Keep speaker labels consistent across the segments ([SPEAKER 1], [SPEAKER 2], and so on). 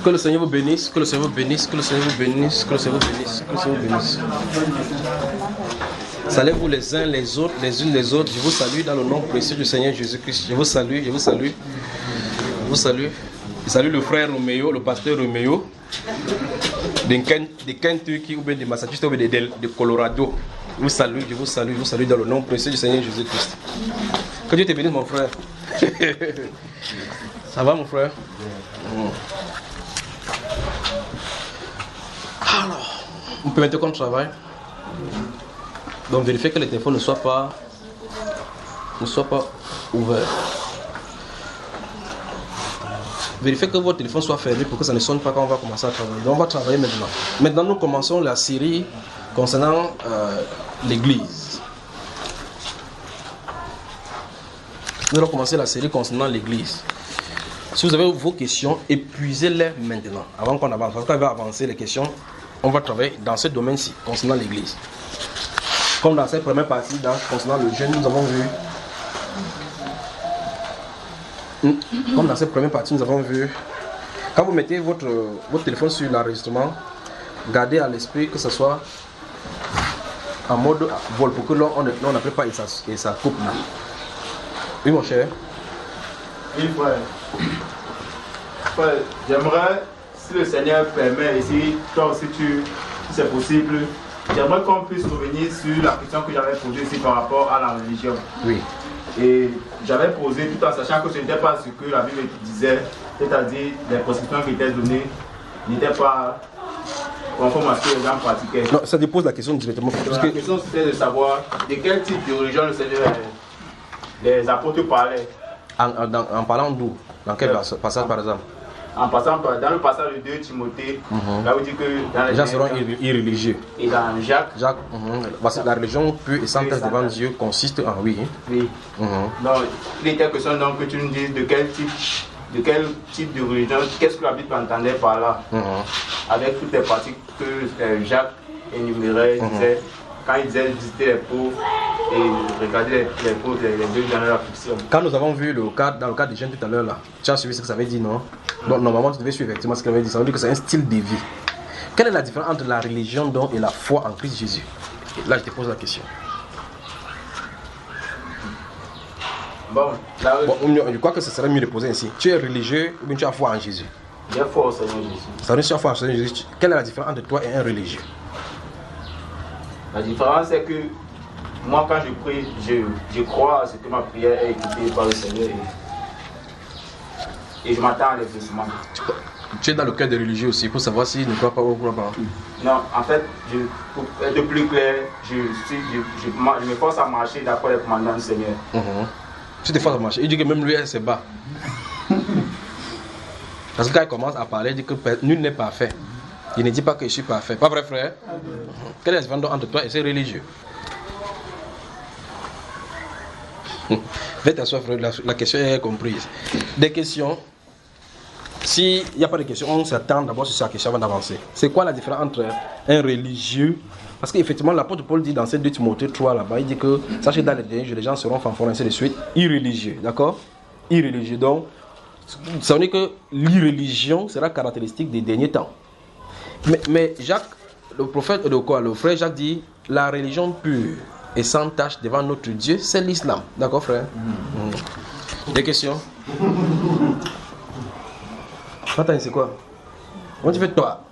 [SPEAKER 1] Que le Seigneur vous bénisse, que le Seigneur vous bénisse, que le Seigneur vous bénisse, que le Seigneur vous bénisse, que le Seigneur vous bénisse. Saluez-vous les uns les autres, les unes les autres. Je vous salue dans le nom précieux du Seigneur Jésus-Christ. Je vous salue, je vous salue. Je vous salue. Je salue le frère Roméo, le pasteur Roméo, de Kentucky ou bien de Massachusetts ou bien de Colorado. Je vous salue, je vous salue, je vous salue dans le nom précieux du Seigneur Jésus-Christ. Que Dieu te bénisse, mon frère. Ça va, mon frère? Alors, on peut mettre qu'on travaille. Donc, vérifiez que le téléphone ne soit pas ouvert. Vérifiez que votre téléphone soit fermé pour que ça ne sonne pas quand on va commencer à travailler. Donc, on va travailler maintenant. Maintenant, nous commençons la série concernant l'Église. Nous allons commencer la série concernant l'Église. Si vous avez vos questions, épuisez-les maintenant, avant qu'on avance. Parce qu'on va avancer les questions, on va travailler dans ce domaine-ci, concernant l'Église. Comme dans cette première partie, concernant le jeûne, nous avons vu... Comme dans cette première partie, nous avons vu... Quand vous mettez votre téléphone sur l'enregistrement, gardez à l'esprit que ce soit en mode vol, pour que l'on n'appelle pas et ça coupe. Oui, mon cher.
[SPEAKER 2] Oui, frère. Frère, j'aimerais, si le Seigneur permet, et si toi aussi si c'est possible, j'aimerais qu'on puisse revenir sur la question que j'avais posée ici par rapport à la religion. Oui. Et j'avais posé tout en sachant que ce n'était pas ce que la Bible disait, c'est-à-dire les prescriptions qui étaient données n'étaient pas conformes à ce que les gens pratiquaient.
[SPEAKER 1] Non, ça dépose la question directement.
[SPEAKER 2] La question c'était de savoir de quel type de religion le Seigneur les apôtres parlaient.
[SPEAKER 1] En parlant d'où? Dans quel passage par exemple?
[SPEAKER 2] En passant dans le passage de 2 Timothée, là où il dit que
[SPEAKER 1] les gens seront irréligieux.
[SPEAKER 2] Et dans Jacques,
[SPEAKER 1] parce que la religion pure et sans test devant Dieu consiste en oui.
[SPEAKER 2] Oui. Donc, il était question donc que tu nous dises de quel type de religion, qu'est-ce que la Bible entendait par là, avec toutes les pratiques que Jacques énumérait, disait, quand il disait visiter les pauvres et regarder les pauvres, les deux dans leur affliction.
[SPEAKER 1] Quand nous avons vu dans le cas des jeunes tout à l'heure là, tu as suivi ce que ça veut dire, non? Donc normalement tu devais suivre effectivement ce qu'il avait dit. Ça veut dire que c'est un style de vie. Quelle est la différence entre la religion donc et la foi en Christ Jésus? Et là je te pose la question.
[SPEAKER 2] Bon,
[SPEAKER 1] je crois que ce serait mieux de poser ainsi. Tu es religieux ou bien tu as foi en Jésus?
[SPEAKER 2] J'ai foi au Seigneur Jésus.
[SPEAKER 1] Ça veut dire que tu as foi en Seigneur Jésus. Quelle est la différence entre toi et un religieux?
[SPEAKER 2] La différence c'est que moi quand je prie, je crois à ce que ma prière est écoutée par le Seigneur et je m'attends à l'exaucement.
[SPEAKER 1] Tu es dans le cœur des religieux aussi pour savoir s'ils ne croient pas ou ne croient pas.
[SPEAKER 2] Non, en fait, pour être plus clair, je me force à marcher d'après les commandements du Seigneur.
[SPEAKER 1] Tu te forces à marcher. Il dit que même lui, elle se bat. Parce que quand il commence à parler, il dit que nul n'est parfait. Il ne dit pas que je suis parfait. Pas vrai, frère? Quelle est la différence entre toi et ces religieux? Faites t'asseoir, frère. La question est comprise. Des questions? S'il n'y a pas de questions, on s'attend d'abord sur sa question avant d'avancer. C'est quoi la différence entre un religieux? Parce qu'effectivement, l'apôtre Paul dit dans ces 2 Timothée 3 là-bas, il dit que, sachez dans les derniers jours, les gens seront fanfarons, ainsi de suite, irréligieux. D'accord? Irréligieux. Donc, ça veut dire que l'irréligion sera caractéristique des derniers temps. Mais Jacques, le prophète de quoi? Le frère Jacques dit, la religion pure et sans tache devant notre Dieu, c'est l'islam. D'accord, frère? Des questions? Attends, c'est quoi? Comment tu fais toi?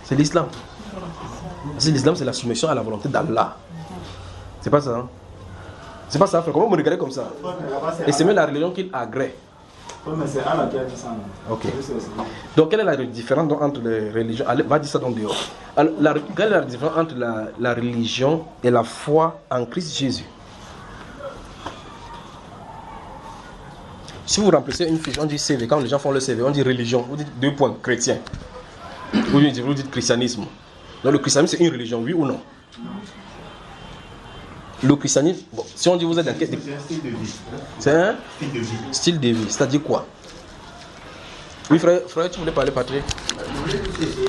[SPEAKER 1] C'est l'islam. C'est l'islam, c'est la soumission à la volonté d'Allah. C'est pas ça, hein? C'est pas ça, frère. Comment vous me regardez comme ça? Et c'est même la religion qu'il agrée.
[SPEAKER 2] Mais c'est Allah qui a dit ça.
[SPEAKER 1] Ok. Donc, quelle est la différence entre les religions? Allez, va dire ça donc dehors. Alors, quelle est la différence entre la religion et la foi en Christ Jésus? Si vous remplacez une fiche, on dit CV. Quand les gens font le CV, on dit religion. Vous dites 2 points, chrétien. Vous dites christianisme. Donc, le christianisme, c'est une religion, oui ou non? Le christianisme, bon, si on dit vous êtes dans quel... C'est un style de vie. C'est un style de vie. Style de vie, c'est-à-dire quoi? Oui, frère, tu voulais parler, Patrick?
[SPEAKER 3] Je voulais juste essayer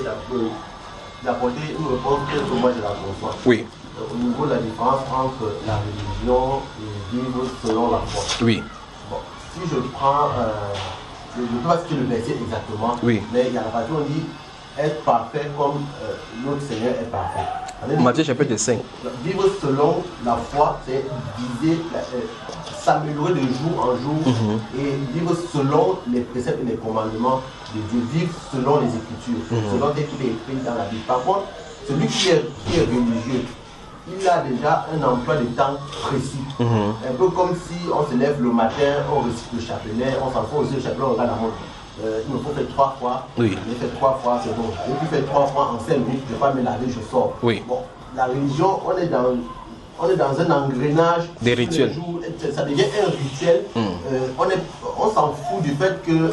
[SPEAKER 3] d'apporter une réponse que moi je la conçois.
[SPEAKER 1] Oui.
[SPEAKER 3] Au niveau de la différence entre la religion et vivre selon la foi.
[SPEAKER 1] Oui.
[SPEAKER 3] Bon, si je prends je ne peux pas citer le verset exactement,
[SPEAKER 1] Oui.
[SPEAKER 3] mais il y a la partie où on dit être parfait comme notre Seigneur est parfait.
[SPEAKER 1] Matthieu chapitre 5.
[SPEAKER 3] Vivre selon la foi, c'est viser, s'améliorer de jour en jour et vivre selon les préceptes et les commandements de Dieu, vivre selon les Écritures, selon ce qui est écrit dans la Bible. Par contre, celui qui est religieux, il a déjà un emploi de temps précis. Un peu comme si on se lève le matin, on récite le chapelet, on s'en fout aussi le chapelet, on regarde la montre. Il me faut faire 3 fois,
[SPEAKER 1] Oui.
[SPEAKER 3] je fais 3 fois, c'est bon. Et puis faire 3 fois en 5 minutes, je ne vais pas me laver, je sors.
[SPEAKER 1] Oui.
[SPEAKER 3] Bon, la religion, on est dans un engrenage.
[SPEAKER 1] Des rituels.
[SPEAKER 3] Jours, ça devient un rituel. On s'en fout du fait que,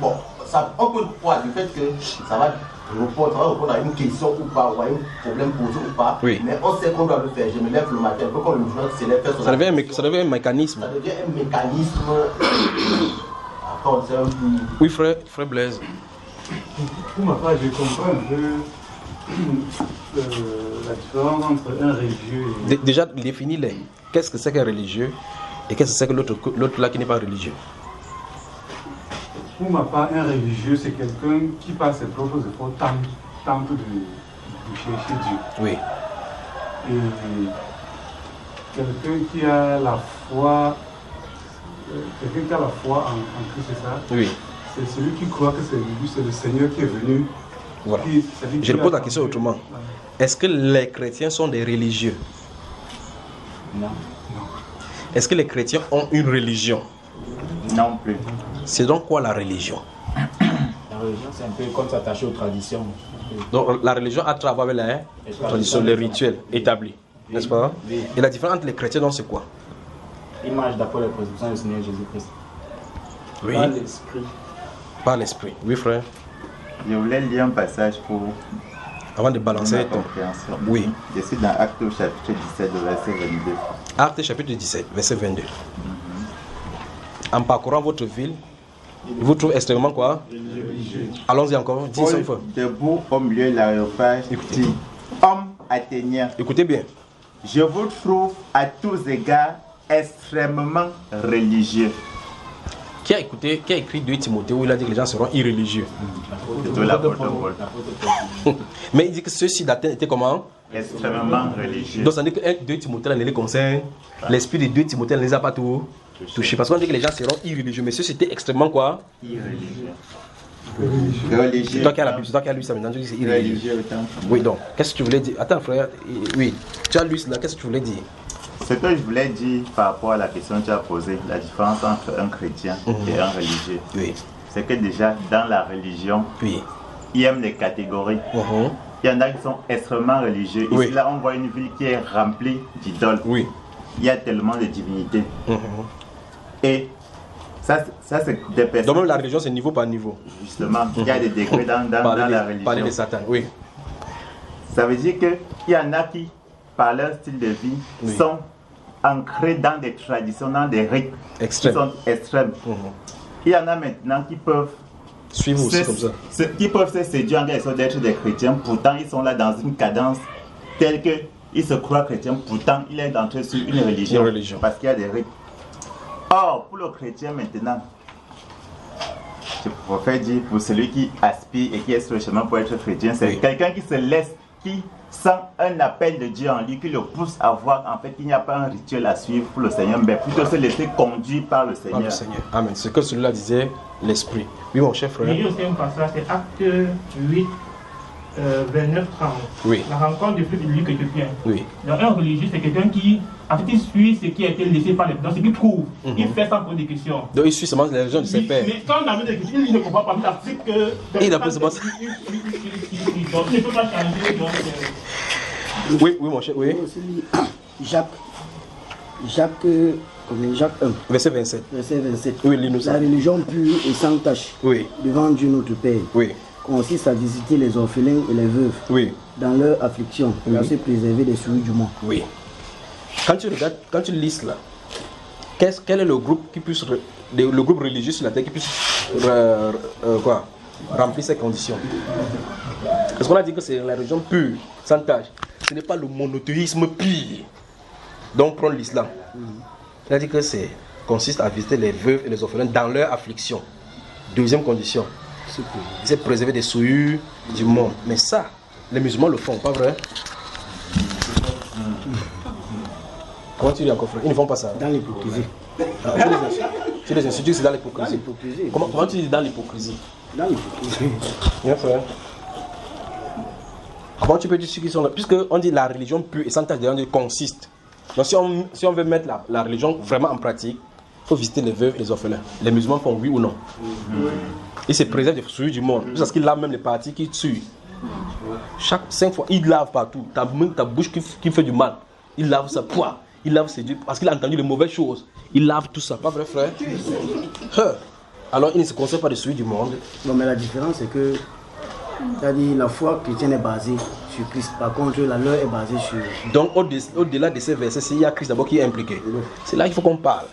[SPEAKER 3] bon, ça, on peut croire du fait que ça va répondre à une question ou pas, ou à un problème posé ou pas,
[SPEAKER 1] oui.
[SPEAKER 3] mais on sait qu'on doit le faire. Je me lève le matin, un peu comme le musulman se lève,
[SPEAKER 1] Ça devient un mécanisme.
[SPEAKER 3] Ça devient un mécanisme.
[SPEAKER 1] Oui, frère Blaise.
[SPEAKER 4] Pour ma part, je comprends un peu la différence entre un religieux et...
[SPEAKER 1] Déjà, définis-les. Qu'est-ce que c'est qu'un religieux et qu'est-ce que c'est que l'autre là qui n'est pas religieux?
[SPEAKER 4] Pour ma part, un religieux, c'est quelqu'un qui, par ses propres efforts, tente de chercher Dieu.
[SPEAKER 1] Oui.
[SPEAKER 4] Et quelqu'un qui a la foi, en Christ, c'est ça?
[SPEAKER 1] Oui.
[SPEAKER 4] C'est celui qui croit que c'est le Seigneur qui est venu.
[SPEAKER 1] Voilà. Je pose la question autrement. Est-ce que les chrétiens sont des religieux?
[SPEAKER 2] Non.
[SPEAKER 1] Est-ce que les chrétiens ont une religion?
[SPEAKER 2] Non plus.
[SPEAKER 1] C'est donc quoi la religion?
[SPEAKER 2] La religion, c'est un peu comme s'attacher aux traditions.
[SPEAKER 1] Donc la religion a travaillé avec les traditions, les rituels établis, n'est-ce pas?
[SPEAKER 2] Oui.
[SPEAKER 1] Et la différence entre les chrétiens, donc, c'est quoi?
[SPEAKER 2] Image d'après les prescriptions du Seigneur Jésus-Christ.
[SPEAKER 1] Oui.
[SPEAKER 2] Par l'esprit.
[SPEAKER 1] Par l'esprit. Oui, frère.
[SPEAKER 5] Je voulais lire un passage pour
[SPEAKER 1] Avant de
[SPEAKER 5] ma
[SPEAKER 1] balancer ton.
[SPEAKER 5] compréhension.
[SPEAKER 1] Oui.
[SPEAKER 5] Je suis dans Actes au chapitre 17, verset 22.
[SPEAKER 1] Actes chapitre 17, verset 22. En parcourant votre ville, vous trouvez extrêmement quoi? Allons-y encore. Dis ça une fois.
[SPEAKER 5] Debout au milieu de l'aréopage,
[SPEAKER 1] Écoutez.
[SPEAKER 5] dit: Homme athénien,
[SPEAKER 1] Écoutez bien.
[SPEAKER 5] je vous trouve à tous égards extrêmement religieux.
[SPEAKER 1] Qui a écrit 2 Timothée où il a dit que les gens seront irréligieux?
[SPEAKER 5] Plutôt l'apôtre Paul.
[SPEAKER 1] Mais il dit que ceux-ci d'Athènes étaient comment?
[SPEAKER 5] Extrêmement religieux.
[SPEAKER 1] Donc ça veut dire que 2 Timothée ne les concerne. L'esprit de 2 Timothée ne les a pas tout touchés. Parce qu'on dit que les gens seront irréligieux. Mais ceux-ci étaient extrêmement quoi?
[SPEAKER 5] Irréligieux.
[SPEAKER 1] C'est toi qui as la Bible, c'est toi qui as lu ça maintenant. Tu dis que c'est irréligieux.
[SPEAKER 5] Religieux autant.
[SPEAKER 1] Oui, donc, qu'est-ce que tu voulais dire? Attends, frère. Oui, tu as lu cela, qu'est-ce que tu voulais dire?
[SPEAKER 5] Ce que je voulais dire par rapport à la question que tu as posée, la différence entre un chrétien et un religieux,
[SPEAKER 1] Oui.
[SPEAKER 5] c'est que déjà dans la religion,
[SPEAKER 1] Oui.
[SPEAKER 5] il y a des catégories. Il y en a qui sont extrêmement religieux. Ici,
[SPEAKER 1] Oui.
[SPEAKER 5] là, on voit une ville qui est remplie d'idoles.
[SPEAKER 1] Oui.
[SPEAKER 5] Il y a tellement de divinités. Et ça c'est des personnes.
[SPEAKER 1] Donc, même la religion, c'est niveau par niveau.
[SPEAKER 5] Justement, il y a des degrés dans la religion.
[SPEAKER 1] Parler de Satan, oui.
[SPEAKER 5] Ça veut dire qu'il y en a qui, par leur style de vie,
[SPEAKER 1] Oui.
[SPEAKER 5] sont ancrés dans des traditions, dans des rites
[SPEAKER 1] Extrême.
[SPEAKER 5] qui sont extrêmes. Il y en a maintenant qui peuvent
[SPEAKER 1] Suivre aussi comme ça.
[SPEAKER 5] qui peuvent se séduire en quelque sorte d'être des chrétiens, pourtant ils sont là dans une cadence telle que ils se croient chrétiens, pourtant il est entré sur une religion, parce qu'il y a des rites. Or, pour le chrétien maintenant, je préfère dire pour celui qui aspire et qui est sur le chemin pour être chrétien, c'est quelqu'un qui se laisse, qui sent un appel de Dieu en lui, qui le pousse à voir en fait qu'il n'y a pas un rituel à suivre pour le Seigneur, mais plutôt se laisser conduire par le Seigneur.
[SPEAKER 1] Par le Seigneur. Amen. Ce que celui-là disait, l'esprit. Oui, mon cher frère.
[SPEAKER 6] Il y a aussi un passage, c'est Acte 8, 29-30.
[SPEAKER 1] Oui.
[SPEAKER 6] La rencontre du peuple biblique éthiopien.
[SPEAKER 1] Oui.
[SPEAKER 6] Donc, un religieux, c'est quelqu'un qui, en fait, il suit ce qui a été laissé par les gens, ce qu'il trouve. Il fait sans poser des questions.
[SPEAKER 1] Donc, il suit seulement les religions de ses pères.
[SPEAKER 6] Mais quand on a mis des questions, il ne comprend pas. Il que.
[SPEAKER 1] Il a plus seulement ça.
[SPEAKER 6] Donc, il ne peut pas changer. Donc,
[SPEAKER 1] Oui, mon cher, oui.
[SPEAKER 7] Jacques 1,
[SPEAKER 1] Verset 27.
[SPEAKER 7] verset 27.
[SPEAKER 1] Oui, lis-nous ça.
[SPEAKER 7] La religion pure et sans tache
[SPEAKER 1] Oui.
[SPEAKER 7] devant Dieu notre Père
[SPEAKER 1] Oui.
[SPEAKER 7] consiste à visiter les orphelins et les veuves
[SPEAKER 1] Oui.
[SPEAKER 7] dans leur affliction et à se préserver des souris du monde.
[SPEAKER 1] Oui. Quand tu regardes, quand tu lis là, quel est le groupe qui puisse, le groupe religieux sur la terre qui puisse remplir ces conditions? Parce qu'on a dit que c'est la religion pure, sans tâche. Ce n'est pas le monothéisme pire. Donc prendre l'islam. On a dit que c'est consiste à visiter les veuves et les orphelins dans leur affliction. Deuxième condition, c'est préserver des souillures du monde. Mais ça, les musulmans le font, pas vrai? Comment tu dis encore, frère? Ils ne font pas ça.
[SPEAKER 7] Dans l'hypocrisie.
[SPEAKER 1] Tu les insultes, c'est dans l'hypocrisie. Comment tu dis dans l'hypocrisie?
[SPEAKER 7] Dans l'hypocrisie.
[SPEAKER 1] Bien frère. Comment tu peux dire ceux qui sont là? Puisque on dit la religion pure et sans tache de consiste. Donc si on veut mettre la religion vraiment en pratique, il faut visiter les veuves et les orphelins. Les musulmans font oui ou non? Ils se préservent des souillures du monde. Parce qu'ils lavent même les parties qui tuent. Chaque 5 fois, ils lavent partout. Ta bouche qui fait du mal, ils lavent ça. Il lave ses yeux parce qu'il a entendu les mauvaises choses. Il lave tout ça, pas vrai frère? Alors il ne se conserve pas de souillures du monde.
[SPEAKER 7] Non, mais la différence c'est que c'est-à-dire la foi chrétienne est basée sur Christ. Par contre, la leur est basée sur...
[SPEAKER 1] Donc au-delà de ces versets, il y a Christ d'abord qui est impliqué. C'est là qu'il faut qu'on parle.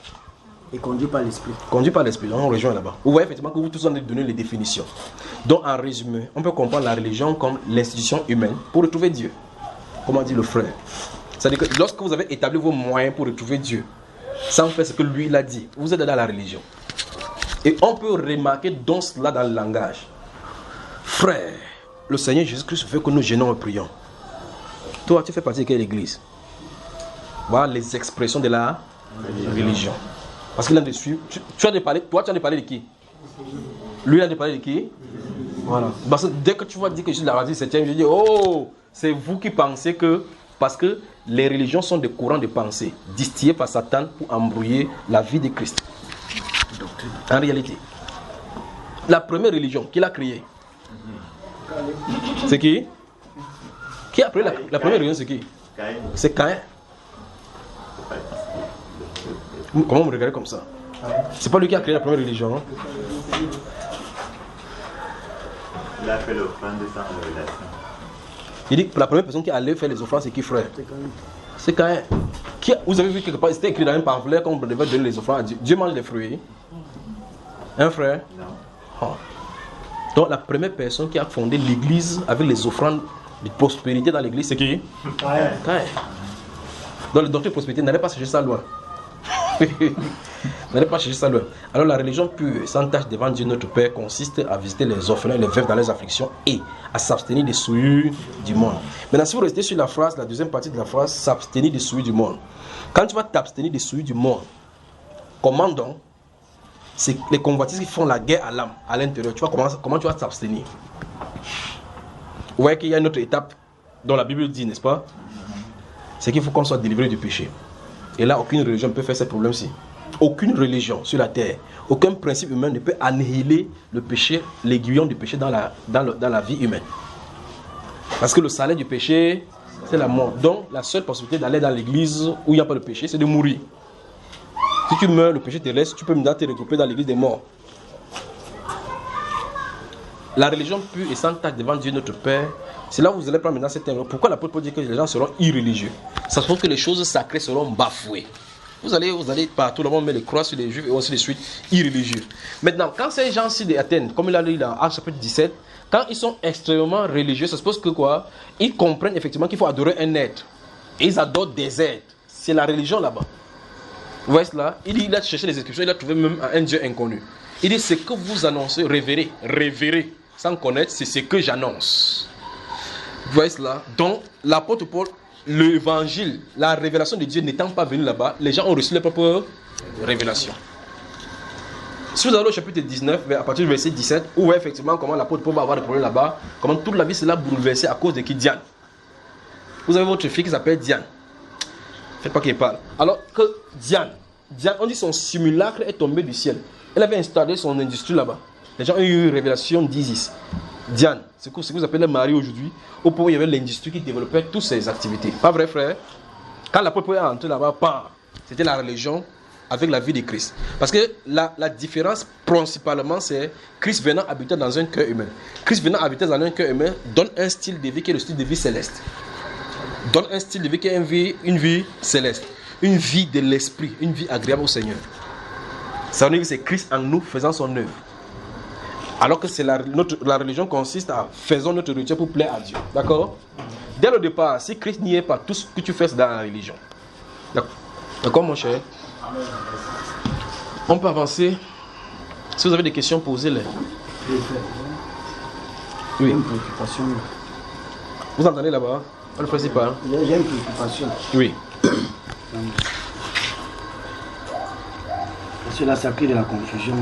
[SPEAKER 7] Et conduit par l'esprit.
[SPEAKER 1] Conduit par l'esprit, on rejoint là-bas. Vous voyez effectivement que vous tous en avez donné les définitions. Donc en résumé, on peut comprendre la religion comme l'institution humaine pour retrouver Dieu. Comment dit le frère? C'est-à-dire que lorsque vous avez établi vos moyens pour retrouver Dieu, sans faire ce que lui il a dit, vous êtes dans la religion. Et on peut remarquer donc cela dans le langage. Frère, le Seigneur Jésus-Christ veut que nous gênons et prions. Toi, tu fais partie de quelle église? Voilà les expressions de la religion. Parce qu'il a dessus. Tu as de parler, toi, tu as de parler de qui? Lui, il a de parler de qui? Voilà. Parce que dès que tu vas dire que je suis de la radio 7e, je dis, oh, c'est vous qui pensez que. Parce que les religions sont des courants de pensée distillés par Satan pour embrouiller la vie de Christ. En réalité, la première religion qu'il a créée, c'est qui? Qui a créé la première religion, c'est qui? C'est Caïn. Comment vous me regardez comme ça? C'est pas lui qui a créé la première religion. Hein?
[SPEAKER 5] Il a fait l'offrande sans révélation.
[SPEAKER 1] Il dit que la première personne qui allait faire les offrandes, c'est qui, frère? C'est Caïn. Vous avez vu quelque part, c'était écrit dans un pamphlet qu'on devait donner les offrandes à Dieu. Dieu mange les fruits. Hein, frère? Non. Oh. Donc la première personne qui a fondé l'église avec les offrandes de prospérité dans l'église, c'est qui? Caïn. Donc le docteur de prospérité n'allait pas chercher ça loin. N'allez pas chercher ça loin. Alors la religion pure, sans tâche devant Dieu notre Père, consiste à visiter les orphelins et les veuves dans leurs afflictions et à s'abstenir des souillures du monde. Maintenant, si vous restez sur la phrase, la deuxième partie de la phrase, s'abstenir des souillures du monde. Quand tu vas t'abstenir des souillures du monde, comment donc? C'est les convoitises qui font la guerre à l'âme, à l'intérieur. Tu vois comment tu vas t'abstenir? Vous voyez qu'il y a une autre étape dont la Bible dit, n'est-ce pas? C'est qu'il faut qu'on soit délivré du péché. Et là, aucune religion ne peut faire ce problème-ci. Aucune religion sur la terre, aucun principe humain ne peut annihiler le péché, l'aiguillon du péché dans la vie humaine. Parce que le salaire du péché, c'est la mort. Donc, la seule possibilité d'aller dans l'église où il n'y a pas de péché, c'est de mourir. Si tu meurs, le péché te laisse, tu peux maintenant te regrouper dans l'église des morts. La religion pure et sans tache devant Dieu notre Père, c'est là où vous allez prendre maintenant cette thème. Pourquoi l'apôtre Paul dit que les gens seront irréligieux? Ça se trouve que les choses sacrées seront bafouées. Vous allez partout, le monde met les croix sur les juifs et ainsi de suite, irréligieux. Maintenant, quand ces gens-ci d'Athènes, comme il a lu dans Actes chapitre 17, quand ils sont extrêmement religieux, ça suppose que quoi? Ils comprennent effectivement qu'il faut adorer un être. Et ils adorent des êtres. C'est la religion là-bas. Vous voyez cela? Il a cherché les inscriptions, il a trouvé même un Dieu inconnu. Il dit, ce que vous annoncez, révérez, sans connaître, c'est ce que j'annonce. Vous voyez cela? Donc, l'apôtre Paul, l'évangile, la révélation de Dieu n'étant pas venue là-bas, les gens ont reçu leur propre révélation. Si vous allez au chapitre 19, à partir du verset 17, où voyez effectivement comment l'apôtre Paul va avoir des problèmes là-bas, comment toute la vie sera bouleversée à cause de qui? Diane. Vous avez votre fille qui s'appelle Diane. Faites pas qu'elle parle. Alors que Diane, on dit son simulacre est tombé du ciel. Elle avait installé son industrie là-bas. Les gens ont eu une révélation d'Isis. Diane, c'est ce que vous appelez Marie aujourd'hui, au point où il y avait l'industrie qui développait toutes ses activités. Pas vrai, frère? Quand l'apôtre Paul est entré là-bas, c'était la religion avec la vie de Christ. Parce que la différence principalement, c'est Christ venant habiter dans un cœur humain. Christ venant habiter dans un cœur humain donne un style de vie qui est le style de vie céleste. Donne un style de vie qui est une vie céleste. Une vie de l'esprit, une vie agréable au Seigneur. Ça veut dire que c'est Christ en nous faisant son œuvre. Alors que la religion consiste à faisons notre rituel pour plaire à Dieu. D'accord? Dès le départ, si Christ n'y est pas, tout ce que tu fais c'est dans la religion. D'accord mon cher? On peut avancer. Si vous avez des questions, posez-les.
[SPEAKER 7] J'ai une préoccupation.
[SPEAKER 1] Vous entendez là-bas? Le principal.
[SPEAKER 7] J'ai une préoccupation.
[SPEAKER 1] Oui.
[SPEAKER 7] Parce que là, ça crée de la confusion.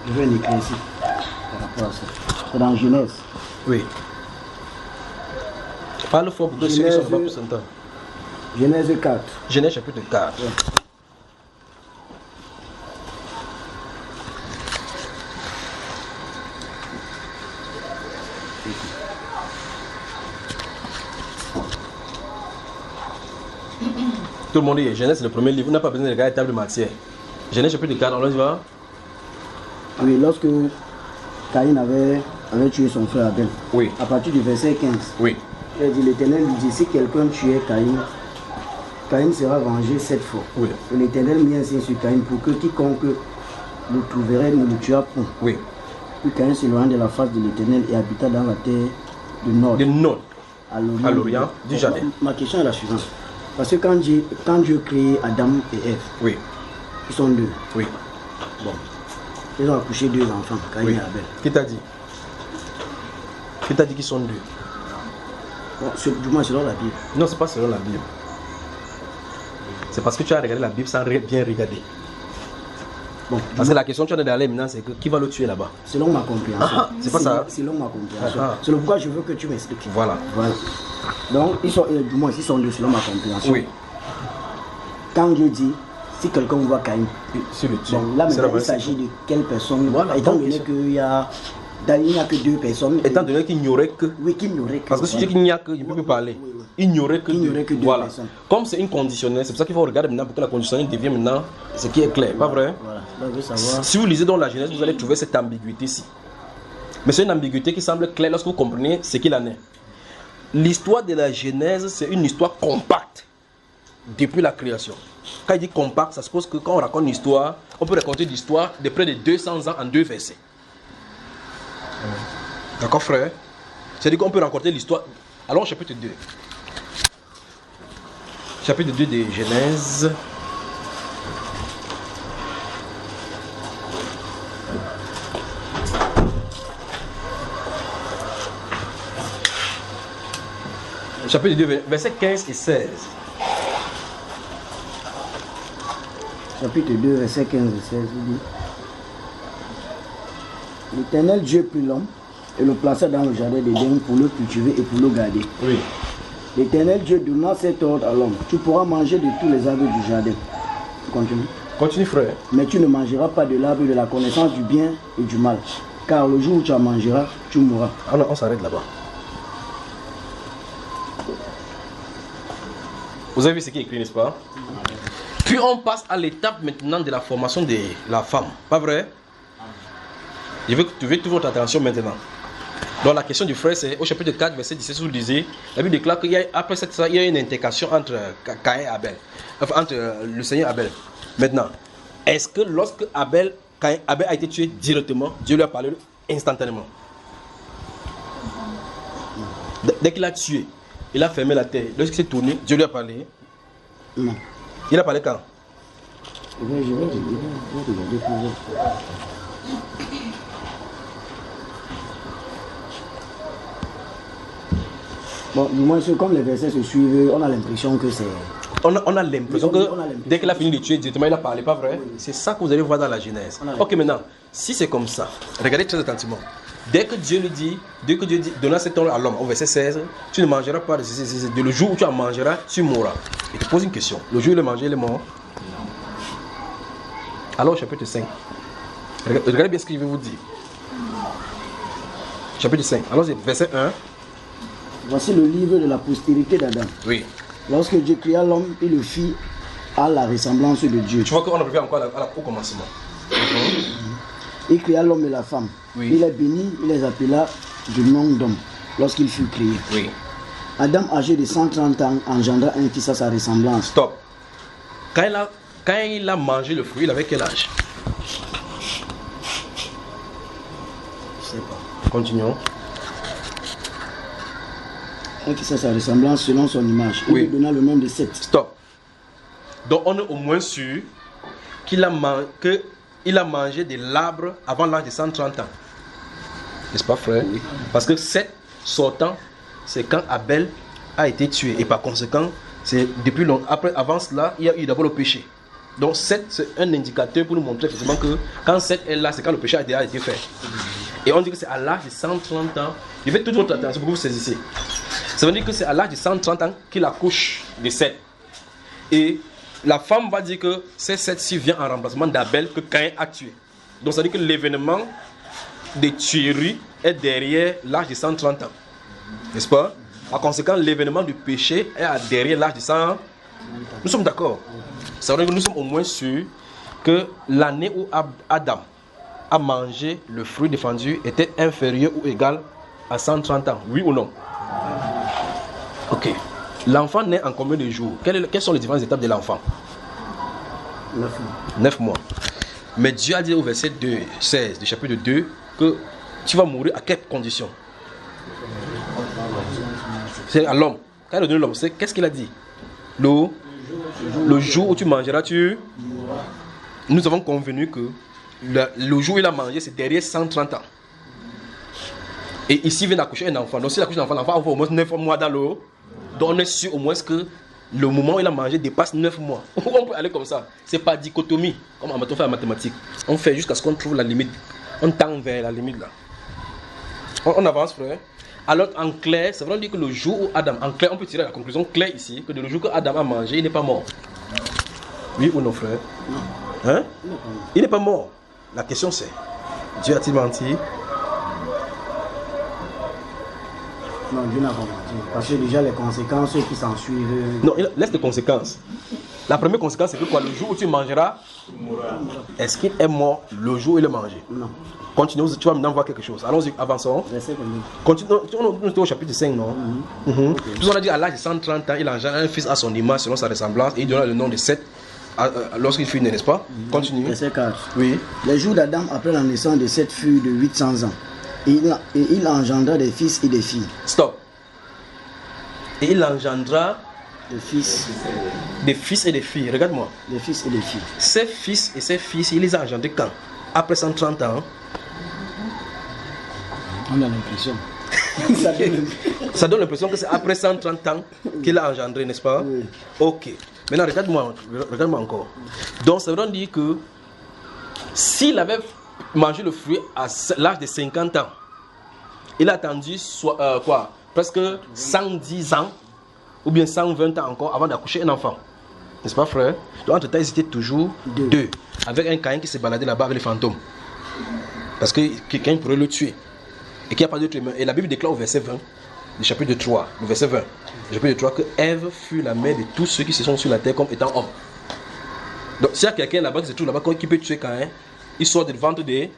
[SPEAKER 7] Je veux un éclairci par rapport à ça. C'est dans Genèse.
[SPEAKER 1] Oui. Parle fort pour que ceux qui sont pas plus s'entendent.
[SPEAKER 7] Genèse 4.
[SPEAKER 1] Genèse chapitre 4.
[SPEAKER 7] Ouais.
[SPEAKER 1] Tout le monde dit Genèse c'est le premier livre, vous n'avez pas besoin de regarder la table de matière. Genèse chapitre 4, on y va.
[SPEAKER 7] Oui, lorsque Caïn avait tué son frère Abel,
[SPEAKER 1] Oui.
[SPEAKER 7] à partir du verset 15,
[SPEAKER 1] Oui.
[SPEAKER 7] il a dit, l'Éternel lui dit, si quelqu'un tuait Caïn, Caïn sera vengé 7 fois.
[SPEAKER 1] Oui.
[SPEAKER 7] Et l'Éternel mit un signe sur Caïn pour que quiconque le trouverait ne le tuât point.
[SPEAKER 1] Oui.
[SPEAKER 7] Puis Caïn s'éloigna de la face de l'Éternel et habita dans la terre du nord,
[SPEAKER 1] De Nod.
[SPEAKER 7] à
[SPEAKER 1] à l'orient du jardin.
[SPEAKER 7] Ma question est la suivante. Parce que quand Dieu créé Adam et Ève,
[SPEAKER 1] Oui.
[SPEAKER 7] ils sont deux.
[SPEAKER 1] Oui.
[SPEAKER 7] Bon. Ils ont accouché 2 enfants, Caïn
[SPEAKER 1] Oui.
[SPEAKER 7] et Abel.
[SPEAKER 1] Qui t'a dit? Qui t'a dit qu'ils sont deux?
[SPEAKER 7] Bon, du moins selon la Bible.
[SPEAKER 1] Non, c'est pas selon la Bible. C'est parce que tu as regardé la Bible sans bien regarder.
[SPEAKER 7] Bon,
[SPEAKER 1] Parce que la question que tu as d'aller maintenant, c'est que qui va le tuer là-bas?
[SPEAKER 7] selon ma compréhension.
[SPEAKER 1] C'est pas ça.
[SPEAKER 7] Selon ma compréhension.
[SPEAKER 1] Ah.
[SPEAKER 7] C'est pourquoi je veux que tu m'expliques.
[SPEAKER 1] Voilà.
[SPEAKER 7] Voilà. Donc, du moins, ils sont deux selon ma compréhension.
[SPEAKER 1] Oui.
[SPEAKER 7] Quand Dieu dit, si quelqu'un voit Caïn,
[SPEAKER 1] Sur le tuer.
[SPEAKER 7] bon, là
[SPEAKER 1] C'est la
[SPEAKER 7] maintenant
[SPEAKER 1] vraie
[SPEAKER 7] il s'agit de quelle personne?
[SPEAKER 1] Voilà,
[SPEAKER 7] étant
[SPEAKER 1] bonne
[SPEAKER 7] donné
[SPEAKER 1] question.
[SPEAKER 7] qu'il n'y a que 2 personnes.
[SPEAKER 1] Étant donné qu'il n'y aurait que.
[SPEAKER 7] Oui, qu'il n'y aurait que.
[SPEAKER 1] Parce que si tu dis qu'il n'y a que, il ne peut plus parler.
[SPEAKER 7] Oui, oui.
[SPEAKER 1] Il n'y aurait que
[SPEAKER 7] Il n'y
[SPEAKER 1] deux.
[SPEAKER 7] aurait que deux
[SPEAKER 1] Voilà.
[SPEAKER 7] personnes.
[SPEAKER 1] Comme c'est une conditionnelle, c'est pour ça qu'il faut regarder maintenant pour que la conditionnelle devienne maintenant ce qui est clair. Pas vrai?
[SPEAKER 7] Voilà. Là, je veux savoir.
[SPEAKER 1] Si vous lisez dans la Genèse, vous allez trouver cette ambiguïté-ci. Mais c'est une ambiguïté qui semble claire lorsque vous comprenez ce qu'il en est. L'histoire de la Genèse, c'est une histoire compacte depuis la création. Quand il dit compact, ça suppose que quand on raconte une histoire, on peut raconter l'histoire de près de 200 ans en 2 versets. D'accord, frère? C'est-à-dire qu'on peut raconter l'histoire. Allons au chapitre 2. Chapitre 2 de Genèse. Chapitre 2, versets 15 et 16.
[SPEAKER 7] Chapitre 2, verset 15 et 16, il dit, l'Éternel Dieu prit l'homme et le plaça dans le jardin d'Éden pour le cultiver et pour le garder.
[SPEAKER 1] Oui.
[SPEAKER 7] L'Éternel Dieu donna cet ordre à l'homme, tu pourras manger de tous les arbres du jardin. Continue.
[SPEAKER 1] Continue, frère.
[SPEAKER 7] Mais tu ne mangeras pas de l'arbre de la connaissance du bien et du mal, car le jour où tu en mangeras, tu mourras.
[SPEAKER 1] Ah non, on s'arrête là-bas. Vous avez vu ce qui est écrit, n'est-ce pas? Puis on passe à l'étape maintenant de la formation de la femme. Pas vrai? Je veux toute votre attention maintenant. Donc la question du frère, c'est au chapitre 4, verset 17, vous lisez, la Bible déclare qu'il y a, après ça, il y a une intercation entre Caïn et Abel. Enfin, entre le Seigneur et Abel. Maintenant, est-ce que lorsque Abel a été tué directement, Dieu lui a parlé instantanément? Dès qu'il a tué, il a fermé la terre. Lorsqu'il s'est tourné, Dieu lui a parlé.
[SPEAKER 7] Non.
[SPEAKER 1] Il a parlé quand?
[SPEAKER 7] Je vais regarder plusieurs fois. Bon, du moins, comme les versets se suivent, on a l'impression que c'est...
[SPEAKER 1] On a l'impression que
[SPEAKER 7] On a l'impression
[SPEAKER 1] dès qu'il a fini de tuer directement, il a parlé, pas vrai?
[SPEAKER 7] Oui.
[SPEAKER 1] C'est ça que vous allez voir dans la Genèse.
[SPEAKER 7] On a
[SPEAKER 1] Ok, maintenant, si c'est comme ça, regardez très attentivement. Dès que Dieu dit, donna cet ordre à l'homme, au verset 16, tu ne mangeras pas de le jour où tu en mangeras, tu mourras. Il te pose une question. Le jour où il a mangé, il est mort. Alors, chapitre 5. Regardez bien ce que je vais vous dire. Chapitre 5. Alors, verset 1.
[SPEAKER 7] Voici le livre de la postérité d'Adam.
[SPEAKER 1] Oui.
[SPEAKER 7] Lorsque Dieu créa l'homme, il le fit à la ressemblance de Dieu.
[SPEAKER 1] Tu vois qu'on a prévu encore au commencement.
[SPEAKER 7] Il créa l'homme et la femme.
[SPEAKER 1] Oui.
[SPEAKER 7] Il les bénit, il les appela du nom d'homme lorsqu'il fut créé.
[SPEAKER 1] Oui.
[SPEAKER 7] Adam, âgé de 130 ans, engendra un fils à sa ressemblance.
[SPEAKER 1] Stop. Quand il a mangé le fruit, il avait quel âge?
[SPEAKER 7] Je sais pas.
[SPEAKER 1] Continuons.
[SPEAKER 7] Un fils à sa ressemblance selon son image. Il
[SPEAKER 1] Oui.
[SPEAKER 7] lui donna le nom de Seth.
[SPEAKER 1] Stop. Donc on est au moins sûr qu'il a, a mangé de l'arbre avant l'âge de 130 ans. N'est-ce pas, frère? Oui. Parce que 7 sortant, c'est quand Abel a été tué. Et par conséquent, c'est depuis longtemps. Après, avant cela, il y a eu d'abord le péché. Donc 7, c'est un indicateur pour nous montrer effectivement que quand 7 est là, c'est quand le péché a déjà été fait. Et on dit que c'est à l'âge de 130 ans. Je vais toute votre attention pour que vous saisissez. Ça veut dire que c'est à l'âge de 130 ans qu'il accouche de 7. Et la femme va dire que ces 7-ci vient en remplacement d'Abel que Caïn a tué. Donc ça veut dire que l'événement de tuerie est derrière l'âge de 130 ans. N'est-ce pas? Par conséquent, l'événement du péché est derrière l'âge de 100. Nous sommes d'accord. Ça veut dire que nous sommes au moins sûrs que l'année où Adam a mangé le fruit défendu était inférieur ou égal à 130 ans. Oui ou non? Ok. L'enfant naît en combien de jours? Quelles sont les différentes étapes de l'enfant?
[SPEAKER 7] 9 mois.
[SPEAKER 1] 9 mois. Mais Dieu a dit au verset 16 du chapitre 2 que tu vas mourir à quelles conditions? C'est à l'homme. Quand il a donné l'homme, qu'est-ce qu'il a dit? Le jour où tu mangeras, nous avons convenu que le jour où il a mangé, c'est derrière 130 ans. Et ici, il vient d'accoucher un enfant. Donc, s'il accouche un enfant, l'enfant a au moins 9 mois dans l'eau. Donc, on est sûr au moins que le moment où il a mangé dépasse 9 mois. On peut aller comme ça. C'est pas dichotomie, comme on fait en mathématiques. On fait jusqu'à ce qu'on trouve la limite. On tend vers la limite là. On avance, frère. Alors, en clair, ça veut dire que le jour où Adam, en clair, on peut tirer la conclusion claire ici, que le jour que Adam a mangé, il n'est pas mort. Oui ou non, frère? Non. Hein? Il n'est pas mort. La question c'est, Dieu a-t-il menti?
[SPEAKER 7] Non, Dieu n'a pas menti. Parce que déjà les conséquences qui s'en suivent.
[SPEAKER 1] Non, laisse les conséquences. La première conséquence, c'est que quoi? Le jour où tu mangeras, est-ce qu'il est mort le jour où il a mangé?
[SPEAKER 7] Non.
[SPEAKER 1] Continue, tu vas maintenant voir quelque chose. Allons-y, avançons. Continue, on est au chapitre 5, non? Okay. Puis on a dit à l'âge de 130 ans, il engendre un fils à son image, selon sa ressemblance, et il donna le nom de Seth lorsqu'il fut né, n'est-ce pas? Continue.
[SPEAKER 7] Verset 4.
[SPEAKER 1] Oui.
[SPEAKER 7] Les jours d'Adam après la naissance de Seth furent de 800 ans. Et il engendra des fils et des filles.
[SPEAKER 1] Stop. Et il engendra
[SPEAKER 7] des fils
[SPEAKER 1] et des filles. Regarde-moi.
[SPEAKER 7] Des fils et des filles.
[SPEAKER 1] Ses fils et ses filles, il les a engendrés quand? Après 130 ans.
[SPEAKER 7] On a l'impression.
[SPEAKER 1] Ça donne l'impression que c'est après 130 ans qu'il a engendré, n'est-ce pas? Oui. Ok. Maintenant, regarde-moi encore. Donc, ça veut dire que s'il avait mangé le fruit à l'âge de 50 ans, il a attendu presque 110 ans ou bien 120 ans encore avant d'accoucher un enfant. N'est-ce pas, frère? Donc, entre-temps, ils étaient toujours deux. Avec un Caïn qui s'est baladé là-bas avec les fantômes. Parce que quelqu'un pourrait le tuer. Et qu'il n'y a pas d'autre humain. Et la Bible déclare au verset 20, du chapitre 3, le verset 20, le chapitre 3, que Ève fut la mère de tous ceux qui se sont sur la terre comme étant hommes. Donc, s'il y a quelqu'un là-bas qui se trouve là-bas qui peut tuer Caïn, il sort du ventre d'Ève.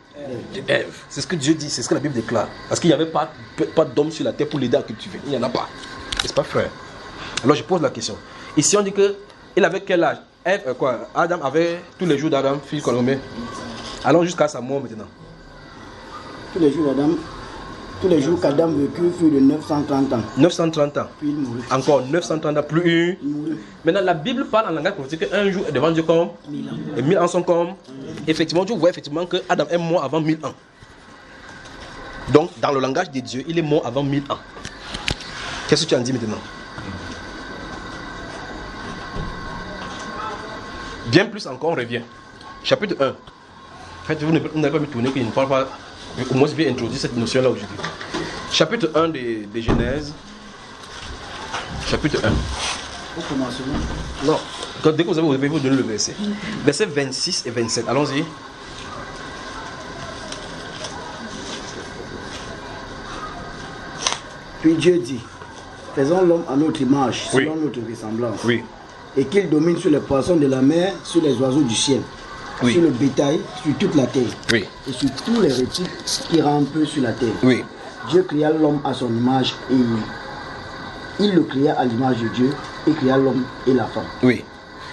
[SPEAKER 1] C'est ce que Dieu dit, c'est ce que la Bible déclare. Parce qu'il n'y avait pas d'homme sur la terre pour l'aider à cultiver. Il n'y en a pas. N'est-ce pas, frère? Alors, je pose la question. Ici, on dit que il avait quel âge? Adam avait tous les jours d'Adam, fils combien? Allons jusqu'à sa mort maintenant.
[SPEAKER 7] Tous les jours qu'Adam vécut furent de 930 ans.
[SPEAKER 1] 930 ans.
[SPEAKER 7] Puis il mourut.
[SPEAKER 1] Encore 930 ans, plus
[SPEAKER 7] une.
[SPEAKER 1] Maintenant, la Bible parle en langage prophétique qu'un jour est devant Dieu comme
[SPEAKER 7] 1000 ans.
[SPEAKER 1] Et 1000 ans sont comme. Effectivement, tu vois effectivement que Adam est mort avant 1000 ans. Donc, dans le langage de Dieu, il est mort avant 1000 ans. Qu'est-ce que tu en dis maintenant? Bien plus encore, on revient. Chapitre 1. En fait, vous n'avez pas mis tourner qu'il ne parle pas. Au moins, bien introduit cette notion-là aujourd'hui. Chapitre 1 de Genèse. Chapitre 1.
[SPEAKER 7] Au commencement.
[SPEAKER 1] Non. Dès que vous avez vous donner le verset. Verset 26 et 27. Allons-y.
[SPEAKER 7] Puis Dieu dit, faisons l'homme à notre image, selon
[SPEAKER 1] oui.
[SPEAKER 7] notre ressemblance.
[SPEAKER 1] Oui.
[SPEAKER 7] Et qu'il domine sur les poissons de la mer, sur les oiseaux du ciel,
[SPEAKER 1] oui.
[SPEAKER 7] sur le bétail, sur toute la terre,
[SPEAKER 1] oui.
[SPEAKER 7] et sur tous les reptiles qui rampent sur la terre.
[SPEAKER 1] Oui.
[SPEAKER 7] Dieu créa l'homme à son image et il le créa à l'image de Dieu et créa l'homme et la femme.
[SPEAKER 1] Oui.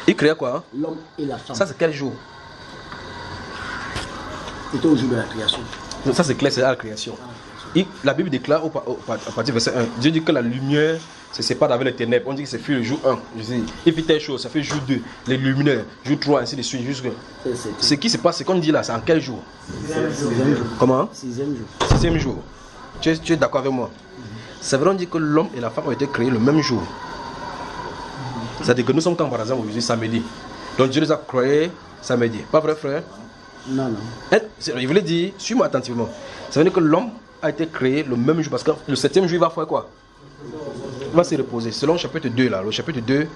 [SPEAKER 1] Il créa quoi?
[SPEAKER 7] L'homme et la femme.
[SPEAKER 1] Ça c'est quel jour?
[SPEAKER 7] C'était au jour de la création.
[SPEAKER 1] Ça c'est clair, c'est la création. La Bible déclare à partir du verset 1, Dieu dit que la lumière se sépare avec les ténèbres. On dit que c'est fait le jour 1. Il fait telle chose, ça fait jour 2, les luminaires, jour 3, ainsi de suite. Ce qui se passe, c'est qu'on dit là, c'est en quel jour? Comment? 6e jour. Tu es d'accord avec moi? Ça veut dire qu'on dit que l'homme et la femme ont été créés le même jour. C'est-à-dire que nous sommes quand par exemple aujourd'hui samedi. Donc Dieu les a créés samedi. Pas vrai frère?
[SPEAKER 7] Non.
[SPEAKER 1] Il voulait dire, suis-moi attentivement. Ça veut dire que l'homme a été créé le même jour parce que le 7e jour il va faire quoi? Il va se reposer. Selon le chapitre 2 là, le chapitre 2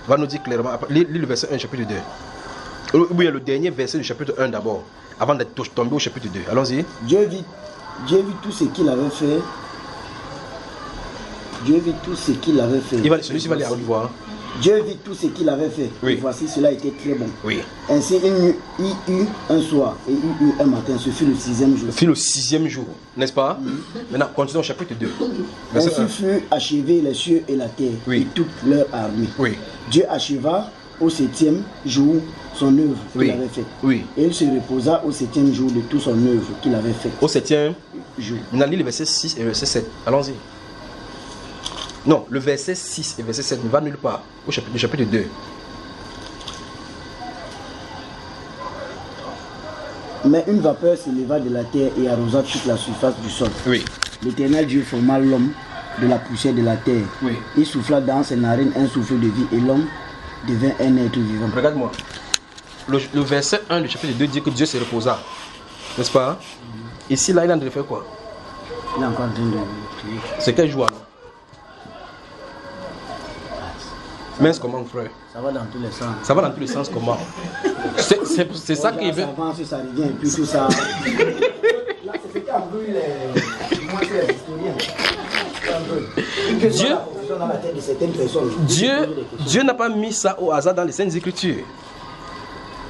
[SPEAKER 1] va nous dire clairement, lis le verset 1 chapitre 2. Ou bien le dernier verset du chapitre 1 d'abord, avant d'être tombé au chapitre 2. Allons-y.
[SPEAKER 7] Dieu vit tout ce qu'il avait fait. Dieu vit tout ce qu'il avait fait.
[SPEAKER 1] Celui-ci va aller à haute voix.
[SPEAKER 7] Dieu vit tout ce qu'il avait fait.
[SPEAKER 1] Oui.
[SPEAKER 7] Et voici, cela était très bon.
[SPEAKER 1] Oui.
[SPEAKER 7] Ainsi, il eut un soir et il eut un matin. Ce fut le 6e jour.
[SPEAKER 1] Ce fut le 6e jour, n'est-ce pas? Maintenant, continuons au chapitre 2.
[SPEAKER 7] Ainsi fut achevé les cieux et la terre et toute leur armée.
[SPEAKER 1] Oui.
[SPEAKER 7] Dieu acheva au 7e jour son œuvre qu'il avait faite.
[SPEAKER 1] Oui.
[SPEAKER 7] Et il se reposa au 7e jour de toute son œuvre qu'il avait faite.
[SPEAKER 1] Au 7e
[SPEAKER 7] jour.
[SPEAKER 1] Maintenant, lis le verset 6 et le verset 7. Allons-y. Non, le verset 6 et verset 7 ne va nulle part au chapitre 2.
[SPEAKER 7] Mais une vapeur s'éleva de la terre et arrosa toute la surface du sol.
[SPEAKER 1] Oui.
[SPEAKER 7] L'Éternel Dieu forma l'homme de la poussière de la terre.
[SPEAKER 1] Oui.
[SPEAKER 7] Il souffla dans ses narines un souffle de vie et l'homme devint un être vivant.
[SPEAKER 1] Regarde-moi. Le verset 1 du chapitre 2 dit que Dieu se reposa. N'est-ce pas? Ici, là, il est en train de faire quoi?
[SPEAKER 7] Il est encore en train de crier.
[SPEAKER 1] C'est quel jour alors? Mais comment, frère?
[SPEAKER 7] Ça va dans tous les sens.
[SPEAKER 1] Ça va dans tous les sens comment? C'est ça qui veut.
[SPEAKER 7] Ça avance, ça revient, et puis tout ça. Là, c'est ce qui a brûlé les historiens.
[SPEAKER 1] Dieu n'a pas mis ça au hasard dans les Saintes Écritures.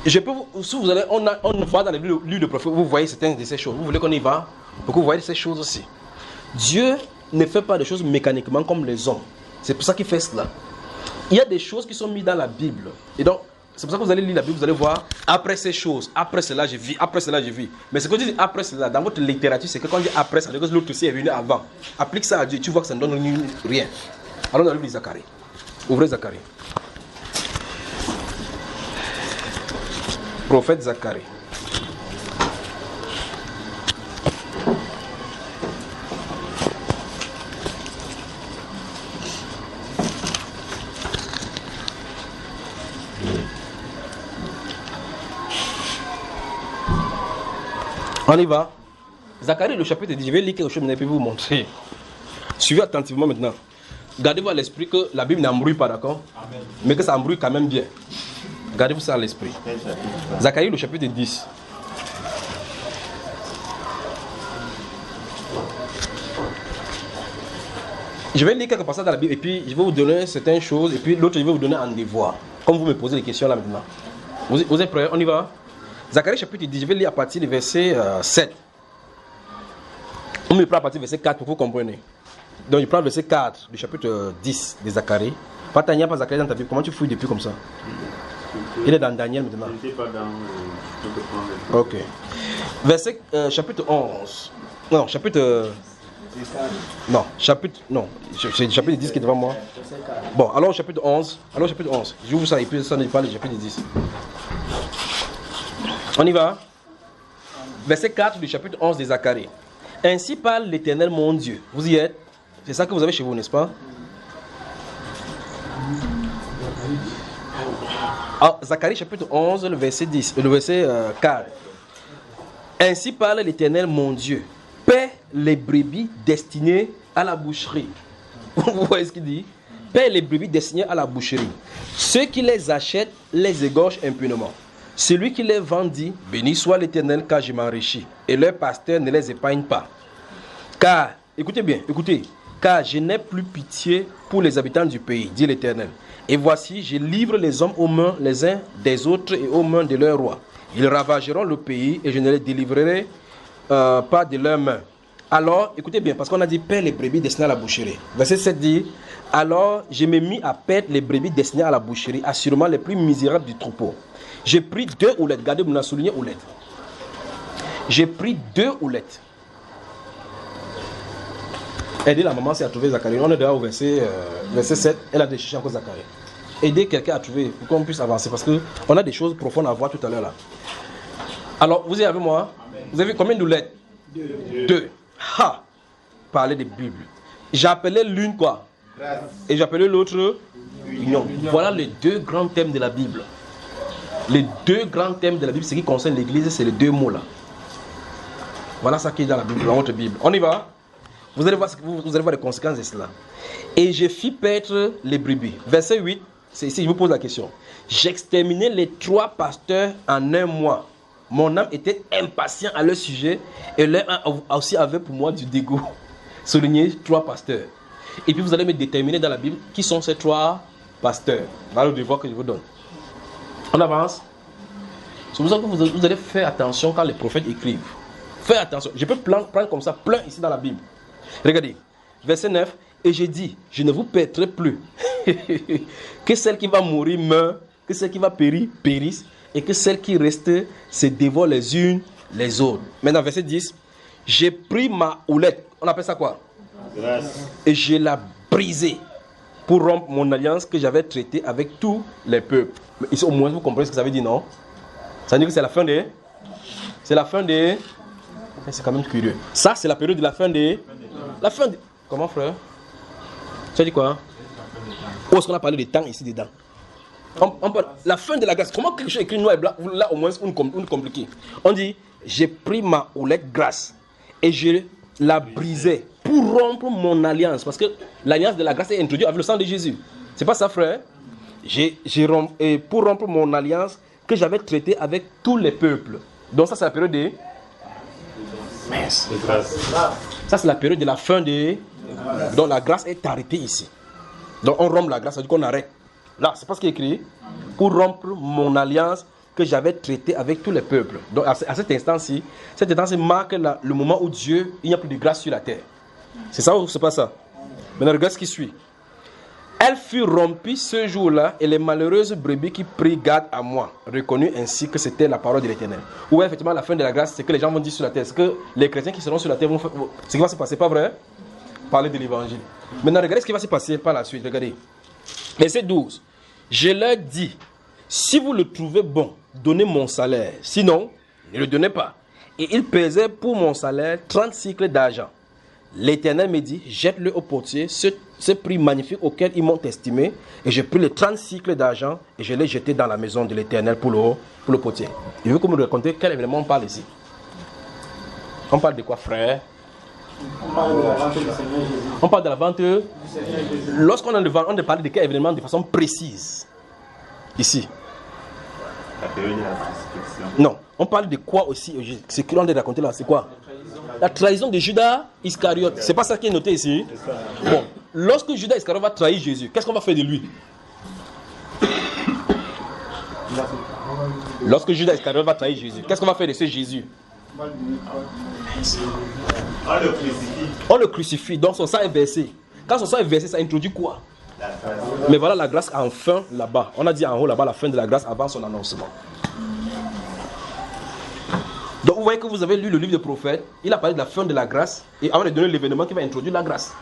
[SPEAKER 1] Je peux vous, si vous allez, on va dans les livres de prophètes, vous voyez certaines de ces choses. Vous voulez qu'on y va? Donc vous voyez ces choses aussi. Dieu ne fait pas des choses mécaniquement comme les hommes. C'est pour ça qu'il fait cela. Il y a des choses qui sont mises dans la Bible. Et donc, c'est pour ça que vous allez lire la Bible, vous allez voir, après ces choses, après cela je vis, après cela je vis. Mais ce que je dis après cela, dans votre littérature, c'est que quand on dit après, ça veut dire que l'autre aussi est venu avant. Applique ça à Dieu, tu vois que ça ne donne rien. Alors dans le livre de Zacharie. Ouvrez Zacharie. Prophète Zacharie. On y va. Zacharie, le chapitre 10, je vais lire quelque chose, mais je vais vous montrer. Suivez attentivement maintenant. Gardez-vous à l'esprit que la Bible n'embrouille pas, d'accord? Mais que ça embrouille quand même bien. Gardez-vous ça à l'esprit. Zacharie, le chapitre 10. Je vais lire quelques passages dans la Bible et puis je vais vous donner certaines choses et puis l'autre je vais vous donner un devoir. Comme vous me posez des questions là maintenant. Vous êtes prêts? On y va? Zacharie chapitre 10, je vais lire à partir du verset 7. On me prend à partir du verset 4 pour que vous compreniez. Donc je prends le verset 4 du chapitre 10 de Zacharie. Pas Zacharie dans ta Bible. Comment tu fouilles depuis comme ça? Il est dans Daniel maintenant.
[SPEAKER 2] Je n'étais pas dans...
[SPEAKER 1] Ok. Verset chapitre 11. Non, chapitre... Non, chapitre... Non, c'est le chapitre 10 qui est devant moi. Bon, alors chapitre 11. Alors chapitre 11. Je vous ça et puis ça ne parle du chapitre 10. On y va. Verset 4 du chapitre 11 de Zacharie. Ainsi parle l'Éternel mon Dieu. Vous y êtes? C'est ça que vous avez chez vous, n'est-ce pas? Alors, Zacharie chapitre 11, le verset 10, le verset 4. Ainsi parle l'Éternel mon Dieu. Paie les brebis destinées à la boucherie. Vous voyez ce qu'il dit? Paie les brebis destinées à la boucherie. Ceux qui les achètent les égorgent impunément. Celui qui les vend dit, béni soit l'Éternel car je m'enrichis. Et leur pasteur ne les épargne pas. Car, écoutez bien, écoutez. Car je n'ai plus pitié pour les habitants du pays, dit l'Éternel. Et voici, je livre les hommes aux mains les uns des autres et aux mains de leurs rois. Ils ravageront le pays et je ne les délivrerai pas de leurs mains. Alors, écoutez bien, parce qu'on a dit, paie les brebis destinées à la boucherie. Verset 7 dit, alors je me mis à perdre les brebis destinées à la boucherie, assurément les plus misérables du troupeau. J'ai pris 2 houlettes. Regardez, vous m'avez souligné houlettes. J'ai pris 2 houlettes. Aider la maman, c'est à trouver Zacharie. On est déjà au verset 7. Elle a déjà cherché encore Zacharie. Aider quelqu'un à trouver pour qu'on puisse avancer. Parce qu'on a des choses profondes à voir tout à l'heure là. Alors, vous êtes avec moi? Vous avez combien de lettres? 2. Ha! Parler de Bible. J'appelais l'une quoi? Grâce. Et j'appelais l'autre union. Voilà les deux grands thèmes de la Bible. Les deux grands thèmes de la Bible, ce qui concerne l'église, c'est les deux mots là. Voilà ça qui est dans la Bible, dans votre Bible. On y va? Vous allez voir les conséquences de cela. Et je fis paître les brebis. Verset 8, c'est ici, je vous pose la question. J'exterminai les 3 pasteurs en 1 mois. Mon âme était impatient à leur sujet et l'un aussi avait pour moi du dégoût. Souligner 3 pasteurs. Et puis vous allez me déterminer dans la Bible qui sont ces 3 pasteurs. Voilà le devoir que je vous donne. On avance. C'est pour ça que vous allez faire attention quand les prophètes écrivent. Faites attention. Je peux prendre comme ça plein ici dans la Bible. Regardez. Verset 9. Et j'ai dit, je ne vous paîtrai plus. Que celle qui va mourir meure, que celle qui va périr périsse, et que celles qui restent se dévorent les unes les autres. Maintenant, verset 10. J'ai pris ma houlette. On appelle ça quoi? Grâce. Et je l'ai brisée pour rompre mon alliance que j'avais traitée avec tous les peuples. Mais ici, au moins, vous comprenez ce que ça veut dire, non? Ça veut dire que c'est la fin des... C'est la fin des... C'est quand même curieux. Ça, c'est la période de la fin des... La fin des... Comment, frère? Tu as dit quoi? Où est-ce qu'on a parlé des temps ici, dedans? La fin de la grâce. Comment quelque chose écrit noir et blanc? Là, au moins, on compliqué. On dit, j'ai pris ma houlette grâce et je la brisais pour rompre mon alliance. Parce que l'alliance de la grâce est introduite avec le sang de Jésus. C'est pas ça, frère? Pour rompre mon alliance que j'avais traitée avec tous les peuples. Donc ça, c'est la période de... Ça, c'est la période de la fin de... Donc la grâce est arrêtée ici. Donc on rompt la grâce, ça veut dire qu'on arrête. Là, c'est pas ce qui est écrit. Pour rompre mon alliance que j'avais traitée avec tous les peuples. Donc à cet instant-ci, marque le moment où Dieu, il n'y a plus de grâce sur la terre. C'est ça ou c'est pas ça? Maintenant, regarde ce qui suit. Elle fut rompue ce jour-là et les malheureuses brebis qui prirent garde à moi, reconnurent ainsi que c'était la parole de l'Éternel. Ou effectivement, la fin de la grâce, c'est que les gens vont dire sur la terre. C'est que les chrétiens qui seront sur la terre vont faire... Ce qui va se passer, pas vrai? Parler de l'évangile. Maintenant, regardez ce qui va se passer par la suite. Regardez. Verset 12. Je leur dis, si vous le trouvez bon, donnez mon salaire. Sinon, ne le donnez pas. Et il pesait pour mon salaire 30 cycles d'argent. L'Éternel me dit, jette-le au potier, ce prix magnifique auquel ils m'ont estimé. Et j'ai pris les 30 cycles d'argent et je l'ai jeté dans la maison de l'Éternel pour le potier. Je veux que vous me racontiez quel événement on parle ici. On parle de quoi, frère?
[SPEAKER 7] On parle de la vente du Seigneur Jésus.
[SPEAKER 1] On parle de la vente du Seigneur Jésus. Lorsqu'on a on parle de quel événement de façon précise? Ici.
[SPEAKER 5] La période de la crucifixion.
[SPEAKER 1] Non, on parle de quoi aussi? Ce que l'on a raconté là, c'est quoi? La trahison de Judas Iscariote. C'est pas ça qui est noté ici? Bon, lorsque Judas Iscariote va trahir Jésus, qu'est-ce qu'on va faire de lui? Lorsque Judas Iscariote va trahir Jésus, qu'est-ce qu'on va faire de ce Jésus? On le crucifie, donc son sang est versé. Quand son sang est versé, ça introduit quoi? Mais voilà la grâce enfin là-bas. On a dit en haut là-bas la fin de la grâce avant son annoncement. Donc vous voyez que vous avez lu le livre des prophètes. Il a parlé de la fin de la grâce et avant de donner l'événement qui va introduire la grâce.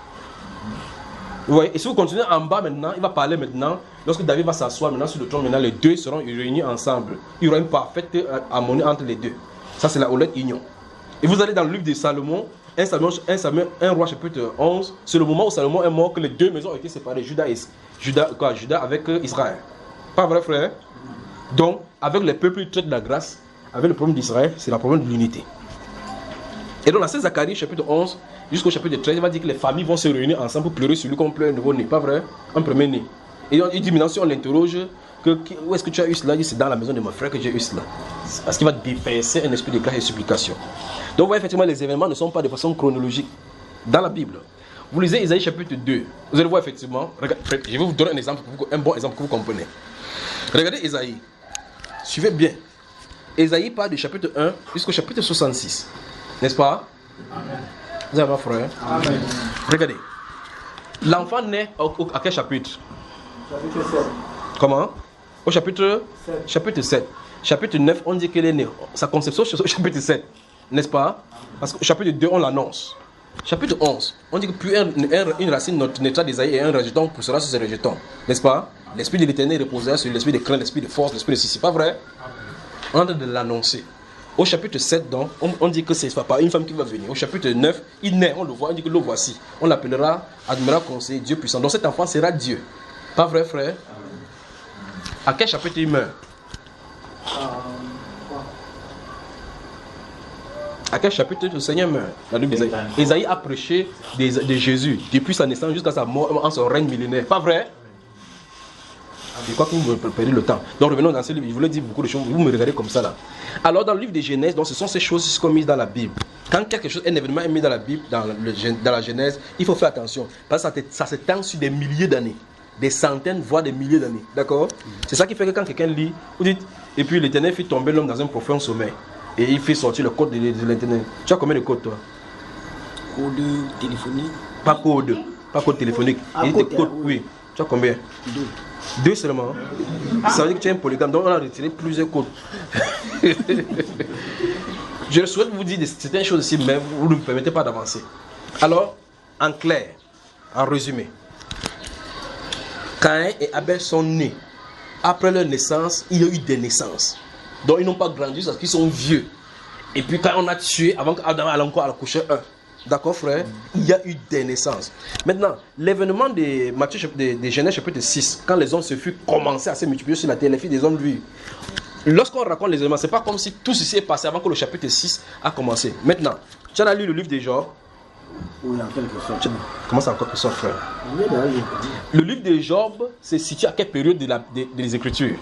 [SPEAKER 1] Vous voyez, et si vous continuez en bas maintenant, il va parler maintenant. Lorsque David va s'asseoir maintenant sur le trône, maintenant les deux seront réunis ensemble. Il y aura une parfaite harmonie entre les deux. Ça c'est la houlette union. Et vous allez dans le livre de Salomon, 1 roi chapitre 11, c'est le moment où Salomon est mort que les deux maisons ont été séparées, Juda avec Israël. Pas vrai, frère? Donc, avec les peuples qui traitent la grâce, avec le problème d'Israël, c'est le problème de l'unité. Et donc, dans Zacharie chapitre 11 jusqu'au chapitre 13, il va dire que les familles vont se réunir ensemble pour pleurer sur lui comme pleure un nouveau-né. Pas vrai? Un premier-né. Et il dit maintenant, si on l'interroge, où est-ce que tu as eu cela? Il dit, c'est dans la maison de mon frère que j'ai eu cela. Parce qu'il va déverser un esprit de grâce et de supplication. Donc, vous voyez, effectivement, les événements ne sont pas de façon chronologique dans la Bible. Vous lisez Isaïe chapitre 2. Vous allez voir, effectivement, je vais vous donner un exemple, un bon exemple que vous comprenez. Regardez Isaïe. Suivez bien. Isaïe part du chapitre 1 jusqu'au chapitre 66. N'est-ce pas? Amen. Vous avez ma frère? Amen. Regardez. L'enfant naît à quel chapitre?
[SPEAKER 7] Chapitre 7.
[SPEAKER 1] Comment? Au chapitre
[SPEAKER 7] 7.
[SPEAKER 1] Chapitre 7. Chapitre 9, on dit qu'il est né. Sa conception, c'est au chapitre 7. N'est-ce pas? Parce qu'au chapitre 2, on l'annonce. Chapitre 11, on dit que puis une racine naîtra d'Ésaïe et un rejeton poussera sur ses rejetons. N'est-ce pas? L'esprit de l'Éternel reposera sur l'esprit de crainte, l'esprit de force, l'esprit de ceci. C'est pas vrai? On est en train de l'annoncer. Au chapitre 7, donc, on dit que c'est pas une femme qui va venir. Au chapitre 9, il naît, on le voit, on dit que le voici. On l'appellera admirable conseiller, Dieu puissant. Donc cet enfant sera Dieu. Pas vrai, frère? À quel chapitre il meurt? À quel chapitre le Seigneur meurt? La Bible d'Ésaïe. Ésaïe a prêché de Jésus depuis sa naissance jusqu'à sa mort en son règne millénaire. Pas vrai? Je crois que vous me perdez le temps. Donc revenons dans ce livre. Je voulais dire beaucoup de choses. Vous me regardez comme ça là. Alors dans le livre de Genèse, donc, ce sont ces choses qui sont mises dans la Bible. Quand quelque chose, un événement est mis dans la Bible, dans la Genèse, il faut faire attention. Parce que ça s'étend sur des milliers d'années. Des centaines, voire des milliers d'années. D'accord? C'est ça qui fait que quand quelqu'un lit, vous dites, et puis l'Éternel fit tomber l'homme dans un profond sommeil. Et il fait sortir le code de l'Éternel. Tu as combien de codes toi?
[SPEAKER 7] Code téléphonique.
[SPEAKER 1] Pas code téléphonique. Il dit code, oui. Tu as combien? 2 seulement. Ça veut dire que tu es un polygame. Donc on a retiré plusieurs codes. Je souhaite vous dire certaines choses ici, mais vous ne me permettez pas d'avancer. Alors, en clair, en résumé, Caïn et Abel sont nés. Après leur naissance, il y a eu des naissances. Donc ils n'ont pas grandi parce qu'ils sont vieux. Et puis quand on a tué, avant qu'Adam allait encore accoucher un. D'accord, frère? Il y a eu des naissances. Maintenant, l'événement de Matthieu, de Genèse chapitre 6, quand les hommes se furent commencés à se multiplier sur la terre, les filles des hommes vivent. Lorsqu'on raconte les événements, ce n'est pas comme si tout ceci est passé avant que le chapitre 6 a commencé. Maintenant, tu as lu le livre de Job?
[SPEAKER 7] Oui, en quelque sorte.
[SPEAKER 1] Comment ça en quelque sorte, frère? Le livre de Job se situe à quelle période des Écritures?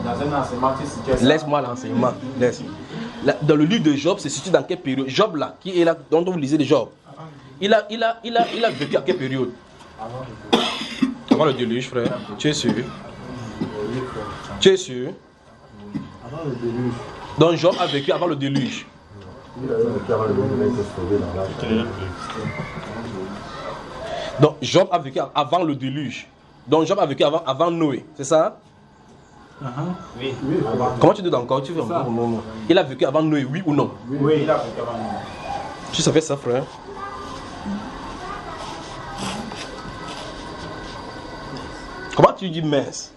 [SPEAKER 2] Dans un enseignement qui se situe.
[SPEAKER 1] Laisse-moi l'enseignement. Dans le livre de Job, c'est situé dans quelle période? Job là, qui est là, dont vous lisez de Job. Il a vécu à quelle période? Avant le déluge, frère. Tu es sûr? Tu es sûr?
[SPEAKER 3] Avant le déluge.
[SPEAKER 1] Donc Job a vécu avant le déluge. Donc Job a vécu avant le déluge. Donc Job a vécu avant Noé, c'est ça?
[SPEAKER 2] Oui.
[SPEAKER 1] Comment tu dis encore? Tu veux encore non. Il a vécu avant Noé, oui ou non?
[SPEAKER 2] Oui, il a vécu avant Noé.
[SPEAKER 1] Tu savais ça, frère? Comment tu dis mince?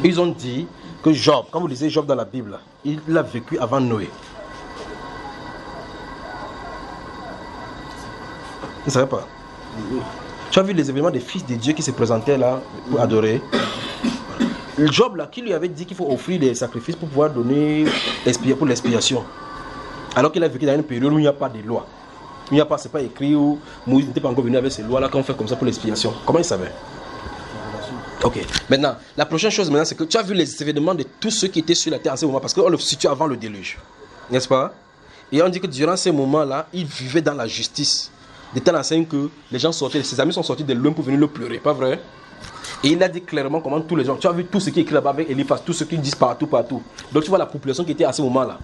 [SPEAKER 1] Ils ont dit que Job, quand vous lisez Job dans la Bible, il a vécu avant Noé. Tu ne savais pas? Tu as vu les événements des fils de Dieu qui se présentaient là pour adorer? Job là, qui lui avait dit qu'il faut offrir des sacrifices pour pouvoir donner pour l'expiation. Alors qu'il a vécu dans une période où il n'y a pas de loi. Il n'y a pas, c'est pas écrit, où Moïse n'était pas encore venu avec ces lois là qu'on fait comme ça pour l'expiation. Comment il savait? Ok. Maintenant, la prochaine chose maintenant, c'est que tu as vu les événements de tous ceux qui étaient sur la terre en ce moment, parce qu'on le situe avant le déluge. N'est-ce pas? Et on dit que durant ces moments-là, ils vivaient dans la justice. De telle enseigne que les gens sortaient, ses amis sont sortis de loin pour venir le pleurer, pas vrai? Et il a dit clairement comment tous les gens, tu as vu tout ce qui est écrit là-bas avec Eliphaz, tout ce qu'ils disent partout. Donc tu vois la population qui était à ce moment-là.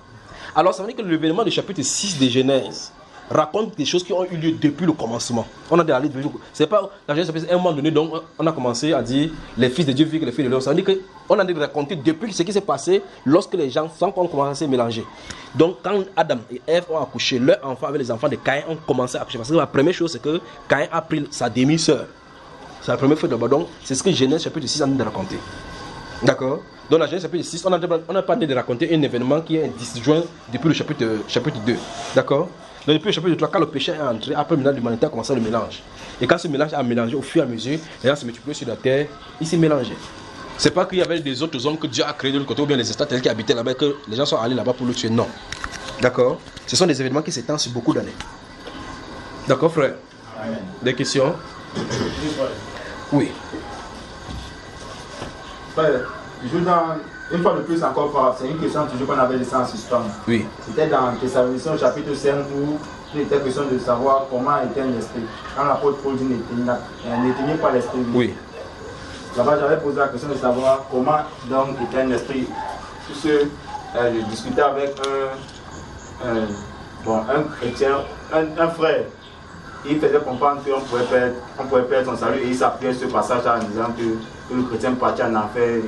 [SPEAKER 1] Alors ça veut dire que l'événement du chapitre 6 de Genèse raconte des choses qui ont eu lieu depuis le commencement. On a des allées de c'est pas la Genèse chapitre 1, à un moment donné, donc on a commencé à dire les fils de Dieu vivent les filles de l'homme. Ça veut dire qu'on a dit de raconter depuis ce qui s'est passé lorsque les gens, sans qu'on commence à se mélanger. Donc quand Adam et Ève ont accouché, leurs enfants avec les enfants de Caïn ont commencé à accoucher. Parce que la première chose, c'est que Caïn a pris sa demi-sœur. C'est la première fois d'abord. Donc, c'est ce que Genèse chapitre 6 a dit de raconter. D'accord? Dans la Genèse chapitre 6, on n'a pas dit de raconter un événement qui est disjoint depuis le chapitre 2. D'accord? Donc, depuis le chapitre 3, quand le péché est entré, après maintenant l'humanité a commencé le mélange. Et quand ce mélange a mélangé au fur et à mesure, les gens se multiplient sur la terre, ils s'est mélangé. C'est pas qu'il y avait des autres hommes que Dieu a créés de l'autre côté, ou bien les extraterrestres qui habitaient là-bas, que les gens sont allés là-bas pour le tuer. Non. D'accord? Ce sont des événements qui s'étendent sur beaucoup d'années. D'accord, frère? Amen. Des questions? Oui.
[SPEAKER 2] Une fois de plus encore, c'est une question toujours qu'on avait laissée en suspens.
[SPEAKER 1] Oui.
[SPEAKER 2] C'était dans Thessaloniciens chapitre 5 où il était question de savoir comment était l'esprit. Quand l'apôtre Paul dit n'éteignez pas l'esprit.
[SPEAKER 1] Oui.
[SPEAKER 2] Là-bas, j'avais posé la question de savoir comment donc était l'esprit. Puisque je discutais avec un chrétien, un frère. Il faisait comprendre qu'on pouvait perdre son salut et il s'appuyait sur ce passage en disant que le chrétien partit en enfer et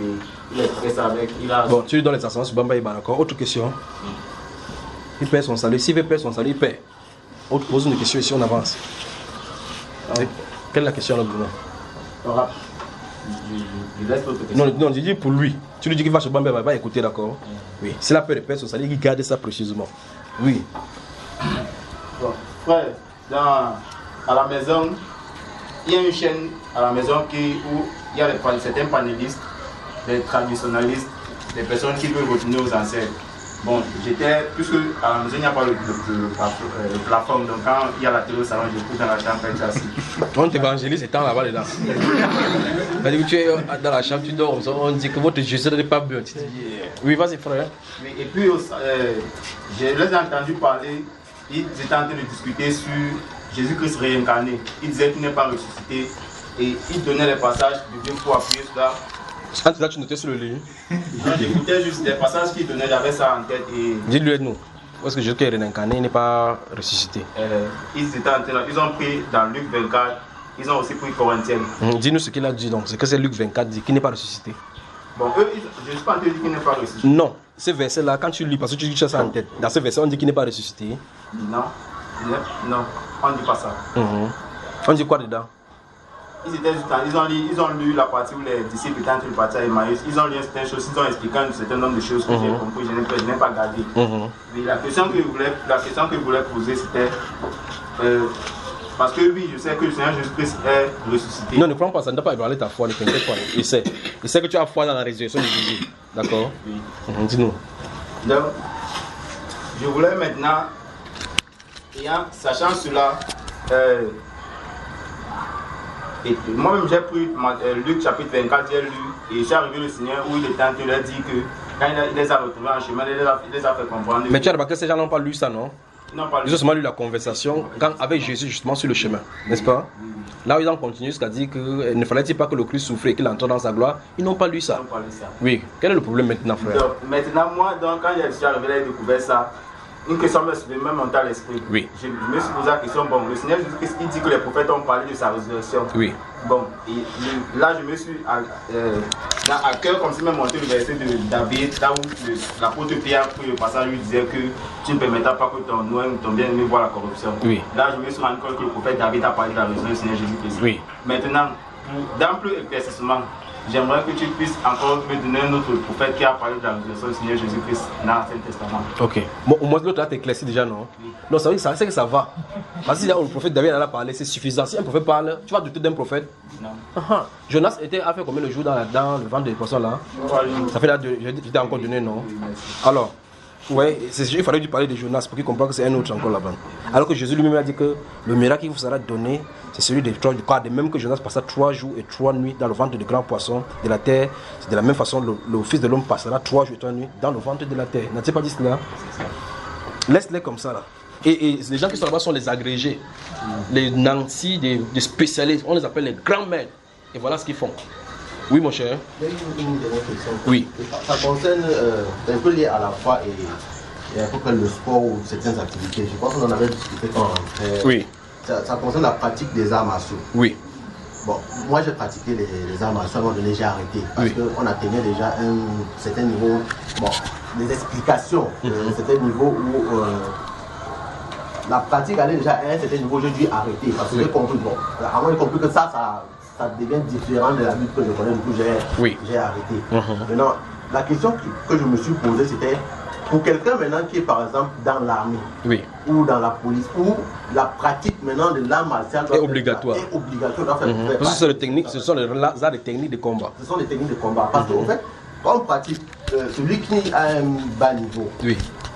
[SPEAKER 2] il expliquait ça avec.
[SPEAKER 1] Bon, tu lui donnes les enseignements sur Bamba Iban encore. Autre question? Il perd son salut. S'il veut perdre son salut, il perd. On te pose une question ici, on avance. Quelle est la question là, Bruno? Non, je dis pour lui. Tu lui dis qu'il va se Bambé, il va écouter, d'accord? Oui. S'il a peur de perdre son salut, il garde ça précisément. Oui.
[SPEAKER 2] Bon, frère, à la maison, il y a une chaîne à la maison où il y a certains panélistes, des traditionnalistes, des personnes qui veulent retourner aux ancêtres. Bon, puisque à la maison il n'y a pas le plateforme, donc quand il y a la télé au salon, j'écoute dans la chambre, être assis.
[SPEAKER 1] On t'évangélise étant là-bas dedans. Tu es dans la chambre, tu dors, on dit que votre Jésus n'est pas bien. Oui, vas-y frère.
[SPEAKER 2] Oui, et puis, je les ai entendus parler, ils étaient en train de discuter sur Jésus-Christ réincarné. Ils disaient qu'il n'est pas ressuscité et ils donnaient les passages de Dieu pour appuyer cela.
[SPEAKER 1] Ah, là, tu notais sur le livre.
[SPEAKER 2] J'écoutais juste des passages qu'ils donnaient, j'avais ça en tête.
[SPEAKER 1] Dis-lui nous. Parce que Jésus-Christ est réincarné, il n'est pas ressuscité.
[SPEAKER 2] Ils étaient en train, ils ont pris dans Luc 24, ils ont aussi pris Corinthiens.
[SPEAKER 1] Dis-nous ce qu'il a dit donc. C'est que c'est Luc 24 dit qu'il n'est pas ressuscité.
[SPEAKER 2] Bon, eux, je ne suis pas en train de dire qu'il n'est pas ressuscité.
[SPEAKER 1] Non, ce verset-là, quand tu lis, parce que tu dis que tu as ça en tête, dans ce verset, on dit qu'il n'est pas ressuscité.
[SPEAKER 2] Non, on ne dit pas ça.
[SPEAKER 1] On dit quoi dedans?
[SPEAKER 2] Ils ont lu la partie où les disciples étaient en train de partir à Emmaüs. Ils ont lu certaines choses, ils ont expliqué un certain nombre de choses que j'ai compris, je n'ai pas gardé. Mais la question que je voulais poser, c'était parce que oui, je sais que le Seigneur Jésus-Christ est ressuscité.
[SPEAKER 1] Non, ne prends pas ça, ne dois pas ébranler ta foi, ne t'inquiète pas. Il sait que tu as foi dans la résurrection de Jésus. D'accord? Oui. Dis-nous.
[SPEAKER 2] Donc, je voulais maintenant, sachant cela, et moi-même j'ai pris Luc chapitre 24, j'ai lu et j'ai arrivé le Seigneur où il était en train de leur dire que quand il les a retrouvés en chemin, il les a fait comprendre.
[SPEAKER 1] Mais tu as remarqué que ces gens n'ont pas lu ça, non?
[SPEAKER 2] Ils n'ont pas lu.
[SPEAKER 1] Ils ont seulement lu la conversation avec Jésus justement sur le chemin, n'est-ce pas? Là où ils ont continué jusqu'à dire qu'il ne fallait-il pas que le Christ souffre et qu'il entre dans sa gloire. Ils n'ont pas lu ça. Oui. Quel est le problème maintenant, frère?
[SPEAKER 2] Donc, maintenant, moi, quand je suis arrivé là et découvert ça, une question me suis même montée à l'esprit.
[SPEAKER 1] Oui.
[SPEAKER 2] Je me suis posé la question, bon, le Seigneur Jésus-Christ, il dit que les prophètes ont parlé de sa résurrection.
[SPEAKER 1] Oui.
[SPEAKER 2] Bon, et là, je me suis à cœur comme si me monté le verset de David, là où l'apôtre Pierre, pour le passage, lui disait que tu ne permettras pas que ton nom, ton bien-aimé voit la corruption. Oui. Là, je me suis rendu compte que le prophète David a parlé de la résurrection du Seigneur Jésus-Christ. Oui. Maintenant, dans plus éclaircissement, j'aimerais que tu puisses encore me donner un autre prophète qui a parlé de la résurrection du Seigneur Jésus-Christ dans l'Ancien Testament. Ok.
[SPEAKER 1] Bon, au moins l'autre là t'éclairci déjà, non? Oui. Non, c'est vrai que ça va. Parce que le prophète David en a parlé, c'est suffisant. Si un prophète parle, tu vas douter d'un prophète?
[SPEAKER 2] Non.
[SPEAKER 1] Jonas a fait combien de jours dans le ventre des poissons là? Ça fait là, je t'ai encore donné, non? Alors, ouais, il fallait lui parler de Jonas pour qu'il comprenne que c'est un autre encore là-bas. Alors que Jésus lui-même a dit que le miracle qu'il vous sera donné, c'est celui des 3 du corps. De même que Jonas passa 3 jours et 3 nuits dans le ventre de grands poissons de la terre, c'est de la même façon le Fils de l'homme passera 3 jours et 3 nuits dans le ventre de la terre. N'a-t-il pas dit cela? Laisse-les comme ça là. Et les gens qui sont là-bas sont les agrégés, les nantis, des spécialistes, on les appelle les grands maîtres. Et voilà ce qu'ils font. Oui, mon cher.
[SPEAKER 3] Il y a une dernière question.
[SPEAKER 1] Oui.
[SPEAKER 3] Ça concerne un peu lié à la foi et à peu près le sport ou certaines activités. Je pense qu'on en avait discuté quand
[SPEAKER 1] oui.
[SPEAKER 3] Ça concerne la pratique des arts martiaux.
[SPEAKER 1] Oui.
[SPEAKER 3] Bon, moi j'ai pratiqué les arts martiaux, à un moment donné j'ai arrêté. Parce qu'on atteignait déjà un certain niveau, bon, des explications, un certain niveau où la pratique allait déjà à un certain niveau, j'ai dû arrêter. Parce que j'ai compris, bon, avant j'ai compris que ça devient différent de la lutte que je connais, du coup j'ai arrêté. Maintenant, la question que je me suis posée, c'était pour quelqu'un maintenant qui est par exemple dans l'armée ou dans la police, où la pratique maintenant de l'art martial
[SPEAKER 1] est obligatoire.
[SPEAKER 3] Parce
[SPEAKER 1] que ce sont les arts des techniques de combat.
[SPEAKER 3] Ce sont des techniques de combat. Parce qu'en fait, quand on pratique, celui qui a un bas niveau,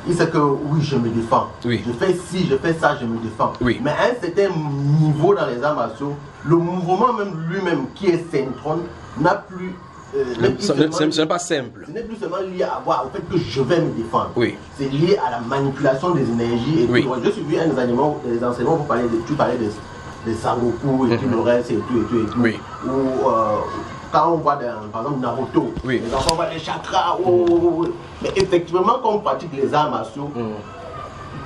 [SPEAKER 3] il sait que oui, je me défends. Je fais ci, je fais ça, je me défends. Mais à un certain niveau dans les arts martiaux, le mouvement même lui-même qui est synchrone n'a plus.
[SPEAKER 1] Ce n'est pas simple.
[SPEAKER 3] Ce n'est plus seulement lié au fait que je vais me défendre. C'est lié à la manipulation des énergies. Et tout. Je suis vu un des enseignements pour parler tu parlais de Sangoku et tout le reste et tout. Ou quand on voit par exemple Naruto, les enfants voient les chakras. Mais effectivement, quand on pratique les arts martiaux,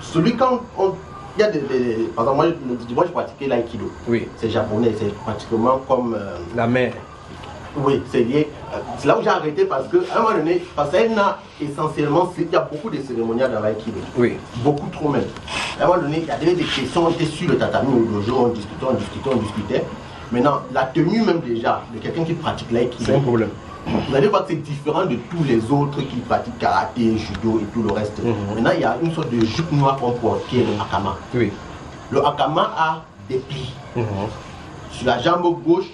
[SPEAKER 3] celui quand on. Il y a par exemple, moi je pratiquais l'aïkido. C'est japonais, c'est pratiquement comme.
[SPEAKER 1] La mer.
[SPEAKER 3] Oui, c'est lié. c'est là où j'ai arrêté parce qu'à un moment donné, parce qu'elle n'a essentiellement, il y a beaucoup de cérémoniales dans l'aïkido.
[SPEAKER 1] Oui.
[SPEAKER 3] Beaucoup trop même. À un moment donné, il y avait des questions, on était sur le tatami au dojo, on discutait. Maintenant, la tenue même déjà de quelqu'un qui pratique l'aïkido.
[SPEAKER 1] C'est un problème.
[SPEAKER 3] Vous allez voir que c'est différent de tous les autres qui pratiquent karaté, judo et tout le reste. Maintenant, il y a une sorte de jupe noire qu'on porte qui est le hakama.
[SPEAKER 1] Oui.
[SPEAKER 3] Le hakama a des plis. Sur la jambe gauche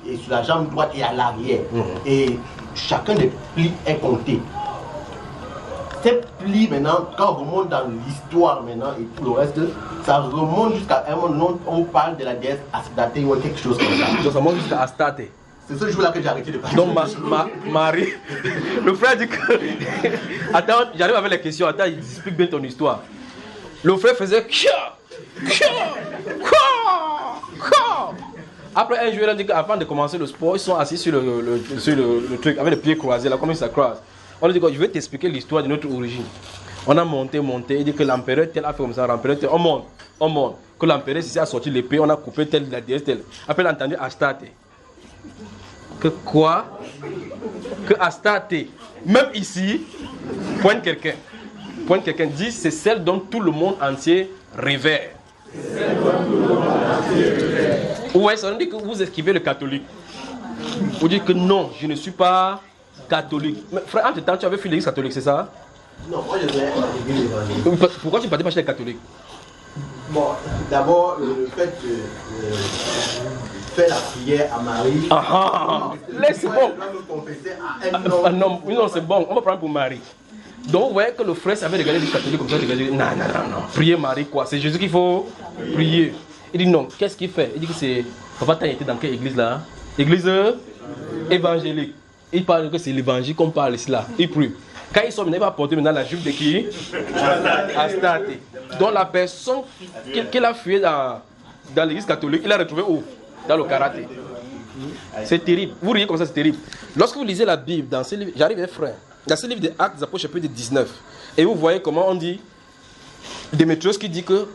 [SPEAKER 3] et sur la jambe droite et à l'arrière. Et chacun des plis est compté. Ces plis maintenant, quand on remonte dans l'histoire maintenant et tout le reste, ça remonte jusqu'à un moment où on parle de la déesse Astarte ou quelque chose comme ça.
[SPEAKER 1] Donc ça monte jusqu'à Astarte.
[SPEAKER 3] C'est ce jour-là que j'ai arrêté de parler.
[SPEAKER 1] Donc Marie, le frère dit que... Attends, j'arrive avec les questions. Attends, il explique bien ton histoire. Le frère faisait... Après un jour, il a dit qu'avant de commencer le sport, ils sont assis sur le truc, avec les pieds croisés, là, comme ils se croisent. On lui dit que je vais t'expliquer l'histoire de notre origine. On a monté, il dit que l'empereur tel a fait comme ça, l'empereur tel, on monte. Que l'empereur ici a sorti l'épée, on a coupé tel, la déesse tel. Après, il a entendu Astarte. Que quoi? Que Astarte, même ici, pointe quelqu'un, dit c'est celle dont tout le monde entier révère. Ouais, ça veut dire que vous esquivez le catholique. Vous dites que non, je ne suis pas catholique. Mais frère, entre temps, tu avais fait l'église catholique, c'est ça?
[SPEAKER 3] Non, moi je vais à l'église évangélique.
[SPEAKER 1] Pourquoi tu ne partais pas chez les catholiques?
[SPEAKER 3] Bon, d'abord, le fait de faire la prière à Marie.
[SPEAKER 1] Laisse bon.
[SPEAKER 3] Je dois me confesser à un homme.
[SPEAKER 1] Non, c'est bon, on va prendre pour Marie. Donc, vous voyez que le frère savait regarder les catholiques comme ça, non. Prier Marie, quoi? C'est Jésus qu'il faut prier. Il dit non, qu'est-ce qu'il fait? Il dit que c'est. Papa, t'as été dans quelle église là? Église évangélique. Il parle que c'est l'évangile qu'on parle ici là. Il prie. Quand ils sont venus, il va porter maintenant la jupe de qui? Astarte. Donc la personne qu'il a fui dans l'église catholique, il l'a retrouvé où? Dans le karaté. C'est terrible. Vous riez comme ça, c'est terrible. Lorsque vous lisez la Bible, dans ce livre, j'arrive frère, dans ce livre des Actes des Apôtres, chapitre 19, et vous voyez comment on dit, Démétrios qui dit que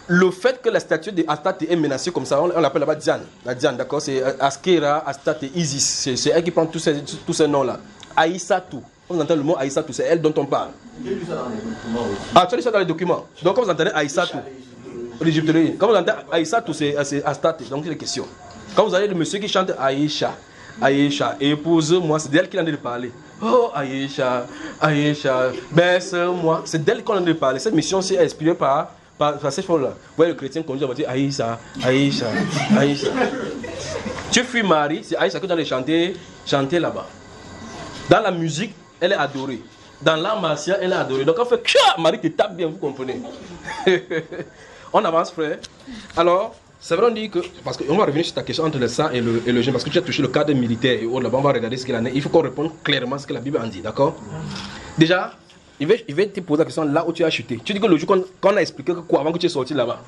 [SPEAKER 1] le fait que la statue d'Astarte est menacée comme ça, on l'appelle là-bas Diane. La Diane, d'accord? C'est Askera, Astarte, Isis. C'est elle qui prend tous ces noms-là. Aïssatou. Quand vous entendez le mot Aïssatou, c'est elle dont on parle.
[SPEAKER 3] J'ai lu ça dans les documents aussi.
[SPEAKER 1] Ah, tu as lu ça dans les documents. Donc, quand vous entendez Aïssatou, l'Égyptologie, quand vous entendez Aïssatou, c'est Astarte. Donc, c'est la question. Quand vous avez le monsieur qui chante Aïcha, épouse-moi, c'est d'elle qu'il en a de parler. Oh, Aïcha, baisse-moi. C'est d'elle qu'on a de parler. Cette mission-ci est inspirée par ces choses-là. Vous voyez le chrétien conduit, on va dire Aïcha. Tu fuis Marie, c'est Aïcha que tu allais chanter là-bas. Dans la musique, elle est adorée. Dans l'art martial, elle est adorée. Donc on fait Marie te tape bien, vous comprenez. On avance, frère. Alors, c'est vrai, on dit que. Parce qu'on va revenir sur ta question entre le sang et le jeûne, parce que tu as touché le cadre militaire et autres là-bas, on va regarder ce qu'il en est. Il faut qu'on réponde clairement à ce que la Bible en dit, d'accord? Déjà, il va te poser la question là où tu as chuté. Tu dis que le jour qu'on a expliqué que quoi avant que tu es sorti là-bas?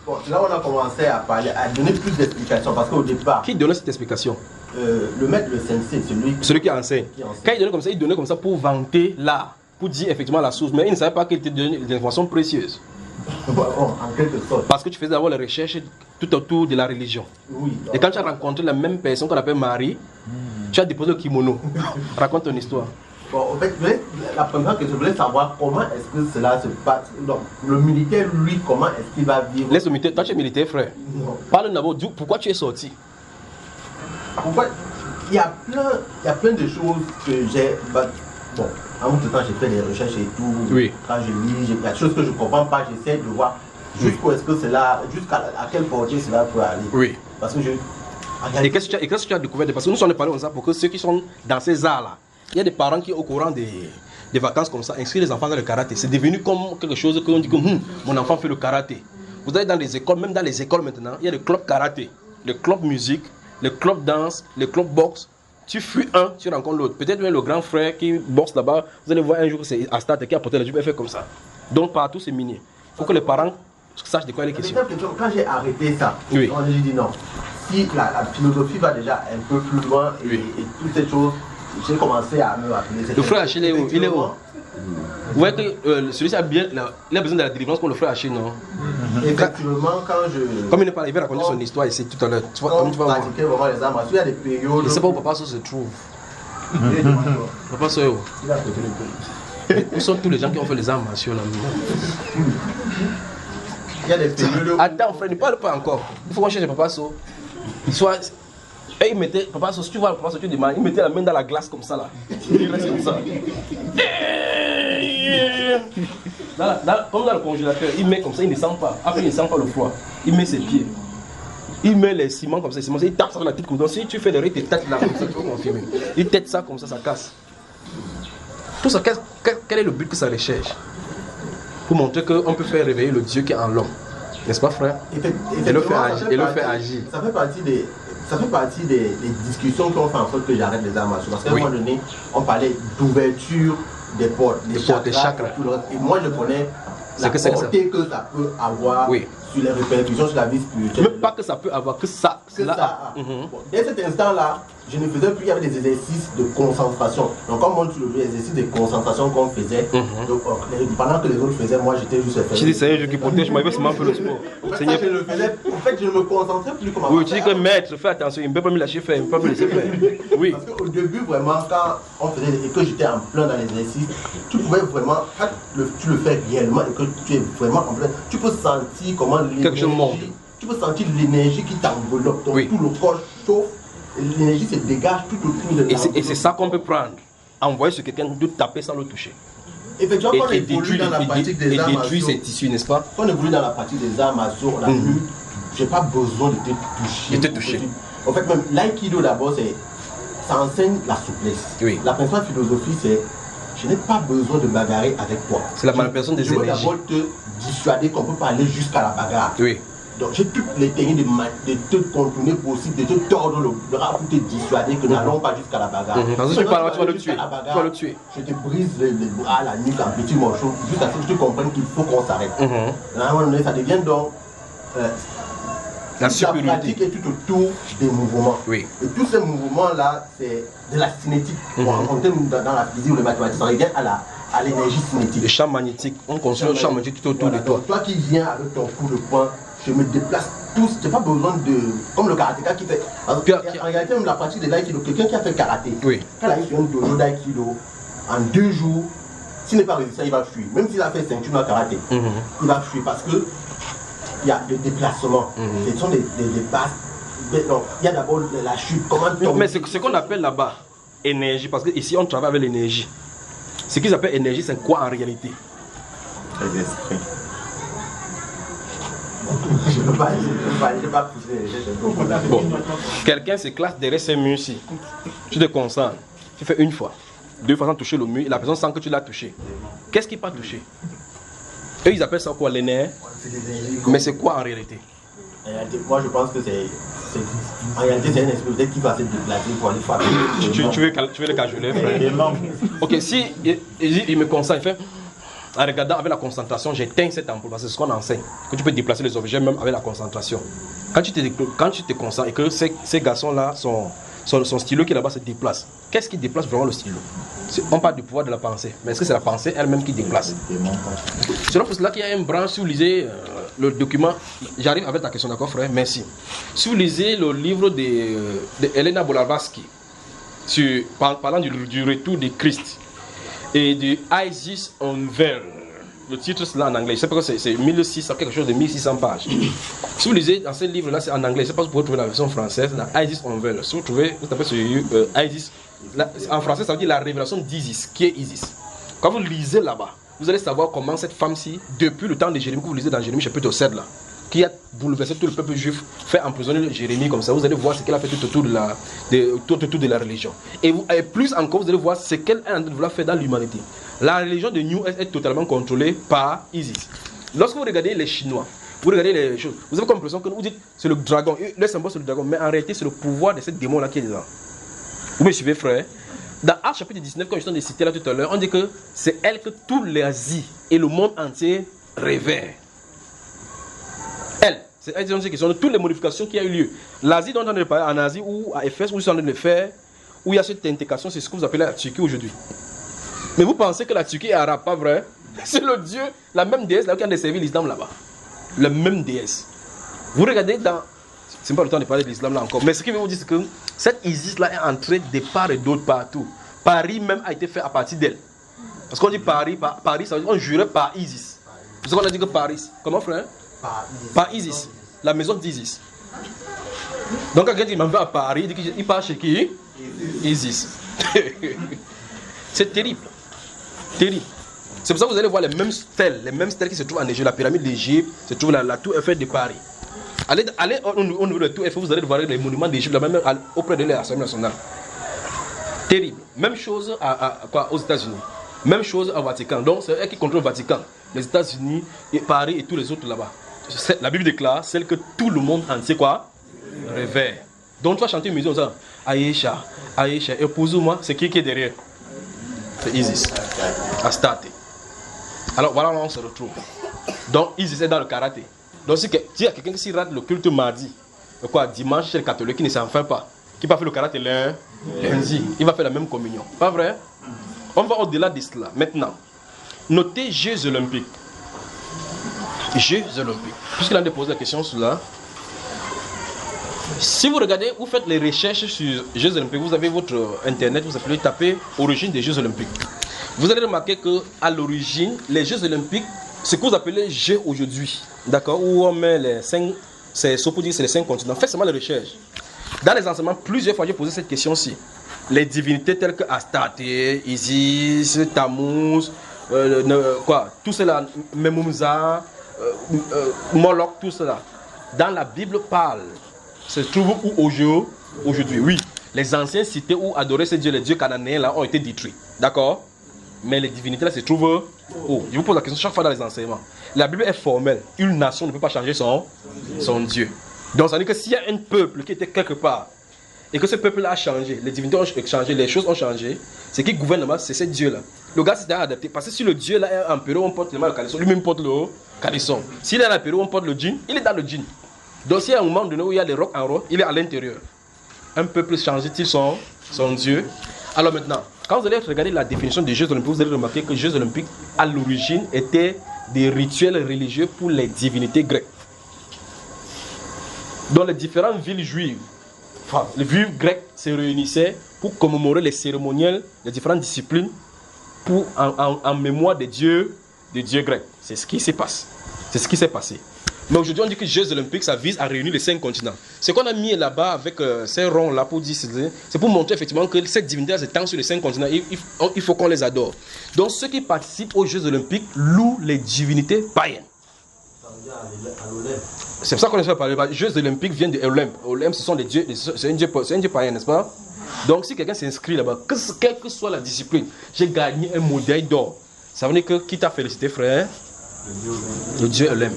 [SPEAKER 3] Bon, là on a commencé à parler, à donner plus d'explications parce qu'au départ.
[SPEAKER 1] Qui donnait cette explication?
[SPEAKER 3] Le maître, le sensei,
[SPEAKER 1] celui qui enseigne. Quand il donnait comme ça pour vanter l'art, pour dire effectivement la source, mais il ne savait pas qu'il te donnait des informations précieuses.
[SPEAKER 3] Bon, en quelque sorte.
[SPEAKER 1] Parce que tu faisais d'abord les recherches tout autour de la religion.
[SPEAKER 3] Oui.
[SPEAKER 1] Et quand tu as rencontré la même personne qu'on appelle Marie, tu as déposé le kimono. Raconte ton histoire.
[SPEAKER 3] Bon, en fait, la première que je voulais savoir, comment est-ce que cela se passe? Donc, le militaire, lui, comment est-ce qu'il va vivre?
[SPEAKER 1] Laisse le militaire. Toi, tu es militaire, frère.
[SPEAKER 3] Non.
[SPEAKER 1] Parle d'abord, pourquoi tu es sorti?
[SPEAKER 3] En fait, il y a plein de choses que j'ai. Bon, en même temps, j'ai fait des recherches et tout.
[SPEAKER 1] Oui.
[SPEAKER 3] Quand je lis, il y a des choses que je ne comprends pas, j'essaie de voir jusqu'où est-ce que cela, jusqu'à quelle portée cela peut aller.
[SPEAKER 1] Oui.
[SPEAKER 3] Parce que
[SPEAKER 1] Et qu'est-ce que tu as découvert? Parce que nous sommes parlé comme ça pour que ceux qui sont dans ces arts-là, il y a des parents qui, au courant des vacances comme ça, inscrivent les enfants dans le karaté. C'est devenu comme quelque chose qu'on dit que mon enfant fait le karaté. Vous allez dans les écoles, même dans les écoles maintenant, il y a des clubs karaté, le club musique, le club danse, le club boxe. Tu fuis un, tu rencontres l'autre. Peut-être même le grand frère qui boxe là-bas, vous allez voir un jour que c'est Astarte qui a porté la jupe et fait comme ça. Donc partout c'est minier. Il faut que les parents sachent de quoi il est question.
[SPEAKER 3] Quand j'ai arrêté ça,
[SPEAKER 1] oui.
[SPEAKER 3] J'ai dit non. Si la philosophie va déjà un peu plus loin et toutes ces choses, j'ai commencé à me rappeler.
[SPEAKER 1] Le frère Achille est où? Il est où? Vous voyez que celui-ci a bien, il a besoin de la délivrance pour le frère Achille, non?
[SPEAKER 3] Effectivement, quand je.
[SPEAKER 1] Comme il va raconter son histoire ici tout à l'heure. Tu vois,
[SPEAKER 3] comme tu vas pratiquer vraiment les armes, il y a des périodes.
[SPEAKER 1] Je ne sais pas où papa se trouve. Papa Soyo.
[SPEAKER 3] Il a pété le cœur.
[SPEAKER 1] Où sont tous les gens qui ont fait les arts martiaux là?
[SPEAKER 3] Il y a des périodes.
[SPEAKER 1] Attends, frère, ne parle pas encore. Il faut qu'on cherche Papa So. Et il mettait, Papa So, si tu vois Papa So, tu demandes, il mettait la main dans la glace comme ça là. Il reste comme ça. Comme dans le congélateur, il met comme ça, il ne sent pas. Après, il ne sent pas le froid. Il met ses pieds. Il met les ciments comme ça, il tape ça sur la petite coupe. Donc si tu fais des rires, tu têtes là comme ça, tu peux confirmer. Il tête ça comme ça casse. Tout ça, quel est le but que ça recherche? Pour montrer qu'on peut faire réveiller le Dieu qui est en l'homme. N'est-ce pas, frère? Et le faire agir.
[SPEAKER 3] Ça fait partie des discussions qui ont fait en sorte que j'arrête les arts martiaux. Parce qu'à un moment donné, on parlait d'ouverture des portes, des chakras. Et moi, je connais la portée que ça peut avoir sur les répercussions sur la vie spirituelle.
[SPEAKER 1] Même pas que ça peut avoir, que ça a.
[SPEAKER 3] Bon, dès cet instant-là, je ne faisais plus, il y avait des exercices de concentration. Donc, comme on dit, les exercices de concentration qu'on faisait, donc, pendant que les autres faisaient, moi j'étais juste fait.
[SPEAKER 1] Je dis, Seigneur, Dieu qui protège, moi, il veut seulement faire le sport.
[SPEAKER 3] Seigneur, je le faisais, en fait, je ne me concentrais plus comme
[SPEAKER 1] oui, tu dis que maître, fais attention, il ne peut pas me lâcher faire, il ne peut pas me laisser faire. Oui.
[SPEAKER 3] Parce qu'au début, vraiment, quand on faisait et que j'étais en plein dans l'exercice, tu pouvais vraiment, quand tu le fais réellement et que tu es vraiment en plein, tu peux sentir comment l'énergie, tu peux sentir l'énergie qui t'enveloppe, donc tout le corps chauffe. L'énergie se dégage tout autour de la.
[SPEAKER 1] Et c'est ça qu'on peut prendre. Envoyer sur quelqu'un de taper sans le toucher.
[SPEAKER 3] Effectivement, quand on évolue dans la pratique des arts martiaux.
[SPEAKER 1] Et détruire ses tissus, n'est-ce pas?
[SPEAKER 3] Quand on évolue dans la pratique des arts martiaux, on a vu, j'ai pas besoin de te toucher.
[SPEAKER 1] De te toucher.
[SPEAKER 3] En fait, même l'aïkido d'abord, ça enseigne la souplesse.
[SPEAKER 1] Oui.
[SPEAKER 3] La principale philosophie, c'est je n'ai pas besoin de bagarrer avec toi.
[SPEAKER 1] C'est la manipulation des énergies.
[SPEAKER 3] Je veux d'abord te dissuader qu'on peut pas aller jusqu'à la bagarre.
[SPEAKER 1] Oui.
[SPEAKER 3] Donc j'ai toutes les techniques de te contourner possible, de te tordre le bras pour te dissuader que n'allons pas jusqu'à la bagarre.
[SPEAKER 1] Parce que tu parles, tu vas le tuer. Tu vas le tuer.
[SPEAKER 3] Je te brise les bras, la nuque en petits morceaux, jusqu'à ce que tu comprennes qu'il faut qu'on s'arrête. À un moment donné, ça devient donc
[SPEAKER 1] la supériorité.
[SPEAKER 3] La pratique est tout autour des mouvements.
[SPEAKER 1] Oui.
[SPEAKER 3] Et tous ces mouvements-là, c'est de la cinétique. On terme dans la physique ou les mathématiques, on revient à l'énergie cinétique.
[SPEAKER 1] Le champ magnétique, on construit le champ magnétique tout autour de toi.
[SPEAKER 3] Toi qui viens avec ton coup de poing, je me déplace tous, je n'ai pas besoin de. Comme le karatéka qui fait. En réalité, même la pratique de l'aïkido, quelqu'un qui a fait karaté, quand il a eu sur un dojo d'aïkido, en 2 jours, s'il n'est pas résistant, il va fuir. Même s'il a fait ceinture dans le karaté, il va fuir parce que il y a des déplacements. Ce sont des bases. Donc, il y a d'abord la chute.
[SPEAKER 1] Mais c'est ce qu'on appelle là-bas énergie, parce qu'ici on travaille avec l'énergie. Ce qu'ils appellent énergie, c'est quoi en réalité?
[SPEAKER 5] Les esprits.
[SPEAKER 3] Je ne peux pas pousser.
[SPEAKER 1] Bon, quelqu'un se classe derrière ces murs-ci. Tu te concentres. Tu fais 1 fois, 2 fois sans toucher le mur et la personne sent que tu l'as touché. Qu'est-ce qui n'est pas touché? Eux, ils appellent ça quoi? Les nerfs. Mais c'est quoi en réalité?
[SPEAKER 3] Moi, je pense que c'est. En réalité, c'est un esprit peut-être qui va se déplacer pour aller faire.
[SPEAKER 1] Tu veux le cajoler, frère? Ok, si il me concentre, il fait. En regardant avec la concentration, j'éteins cette ampoule parce que c'est ce qu'on enseigne. Que tu peux déplacer les objets même avec la concentration. Quand tu te concentres et que ces garçons-là, son stylo qui est là-bas se déplace, qu'est-ce qui déplace vraiment le stylo? On parle du pouvoir de la pensée, mais est-ce que c'est la pensée elle-même qui déplace? C'est pour cela qu'il y a une branche, si vous lisez le document, j'arrive avec ta question, d'accord frère? Merci. Si vous lisez le livre de Helena Blavatsky, parlant du retour de Christ, et du Isis Unveiled. Le titre c'est là en anglais. Je sais pas que c'est 1600, quelque chose de 1600 pages. Si vous lisez dans ce livre-là, c'est en anglais. Je ne sais pas si vous pouvez trouver la version française, la Isis Unveiled. Si vous trouvez, vous tapez sur Isis. En français, ça veut dire la révélation d'Isis. Qui est Isis? Quand vous lisez là-bas, vous allez savoir comment cette femme-ci, depuis le temps de Jérémie, que vous lisez dans Jérémie chapitre 7 là, qui a bouleversé tout le peuple juif, fait emprisonner Jérémie comme ça. Vous allez voir ce qu'elle a fait tout autour de la religion. Et plus encore, vous allez voir ce qu'elle est en train de vouloir faire dans l'humanité. La religion de New Age est totalement contrôlée par Isis. Lorsque vous regardez les Chinois, vous regardez les choses, vous avez comme l'impression que vous dites c'est le dragon, le symbole c'est le dragon, mais en réalité c'est le pouvoir de cette démon là qui est dedans. Vous me suivez, frère? Dans Actes chapitre 19, quand je t'ai cité là tout à l'heure, on dit que c'est elle que toute l'Asie et le monde entier révèrent. C'est une question de toutes les modifications qui ont eu lieu. L'Asie dont on a parlé en Asie ou à Éphèse, où ils sont en train de le faire, où il y a cette intégration, c'est ce que vous appelez la Turquie aujourd'hui. Mais vous pensez que la Turquie est arabe, pas vrai? C'est le Dieu, la même déesse là qui a desservi l'islam là-bas. La même déesse. Vous regardez dans c'est pas le temps de parler de l'islam là encore. Mais ce qui veut vous dire, c'est que cette Isis là est entrée de part et d'autre partout. Paris même a été fait à partir d'elle. Parce qu'on dit Paris, Paris, ça veut dire on jurait par Isis. C'est ce qu'on a dit que Paris. Comment frère? Par Isis. La maison d'Isis. Donc quand quelqu'un dit, il m'en va à Paris, il part chez qui? Isis. C'est terrible. Terrible. C'est pour ça que vous allez voir les mêmes stèles qui se trouvent en Égypte. La pyramide d'Égypte se trouve la tour Eiffel de Paris. Allez au niveau de la tour Eiffel, vous allez voir les monuments d'Égypte, même auprès de l'Assemblée nationale. Terrible. Même chose aux États-Unis. Même chose au Vatican. Donc c'est eux qui contrôlent le Vatican. Les États-Unis, et Paris et tous les autres là-bas. La Bible déclare celle que tout le monde entier révère. Donc tu vas chanter une musique comme ça. Aïcha, Aïcha, épouse-moi, c'est qui est derrière? C'est Isis. Astarte. Alors voilà où on se retrouve. Donc Isis est dans le karaté. Donc si il y a quelqu'un qui rate le culte mardi, dimanche chez les catholiques qui ne s'en fait pas, qui va faire le karaté lundi, il va faire la même communion. Pas vrai? On va au-delà de cela. Maintenant, notez Jeux olympiques. Jeux olympiques. Puisqu'il a déposé la question sur là. Si vous regardez, vous faites les recherches sur Jeux olympiques, vous avez votre internet, vous appelez taper origine des Jeux olympiques. Vous allez remarquer qu'à l'origine, les Jeux olympiques, ce que vous appelez Jeux aujourd'hui, d'accord, où on met les 5, c'est pour dire c'est les 5 continents. Faites seulement les recherches. Dans les enseignements, plusieurs fois j'ai posé cette question-ci. Les divinités telles que Astarte, Isis, Tammuz, tout cela, Memouza, Moloch, tout cela. Dans la Bible parle. Se trouve où aujourd'hui? Oui. Les anciennes cités où adoraient ces dieux, les dieux cananéens là, ont été détruits. D'accord? Mais les divinités là se trouvent où? Je vous pose la question chaque fois dans les enseignements. La Bible est formelle. Une nation ne peut pas changer son Dieu. Donc ça veut dire que s'il y a un peuple qui était quelque part et que ce peuple là a changé, les divinités ont changé, les choses ont changé, c'est qui gouverne là-bas, c'est ce Dieu là. Le gars s'est adapté. Parce que si le Dieu là est empereur, on porte le calisson, lui-même porte le calisson. S'il est empereur, on porte le djinn, il est dans le djinn. Donc s'il y a un moment donné où il y a les rocs en roc, il est à l'intérieur. Un peuple change-t-il son Dieu? Alors maintenant, quand vous allez regarder la définition des Jeux olympiques, vous allez remarquer que les Jeux olympiques, à l'origine, étaient des rituels religieux pour les divinités grecques. Dans les différentes villes juives, les villes grecques se réunissaient pour commémorer les cérémoniels, les différentes disciplines, en mémoire des dieux grecs. C'est ce qui s'est passé. C'est ce qui s'est passé. Mais aujourd'hui, on dit que les Jeux olympiques, ça vise à réunir les 5 continents. Ce qu'on a mis là-bas avec ces ronds-là pour dire, c'est pour montrer effectivement que cette divinité s'étend sur les 5 continents. Il faut qu'on les adore. Donc ceux qui participent aux Jeux olympiques louent les divinités païennes. C'est pour ça qu'on essaie de parler. Les Jeux olympiques viennent de Olympe. Olympe, ce sont des dieux, c'est un dieu païen, n'est-ce pas? Donc si quelqu'un s'inscrit là-bas, quelle que soit la discipline, j'ai gagné un médaille d'or. Ça veut dire que qui t'a félicité, frère? Le dieu Olympe.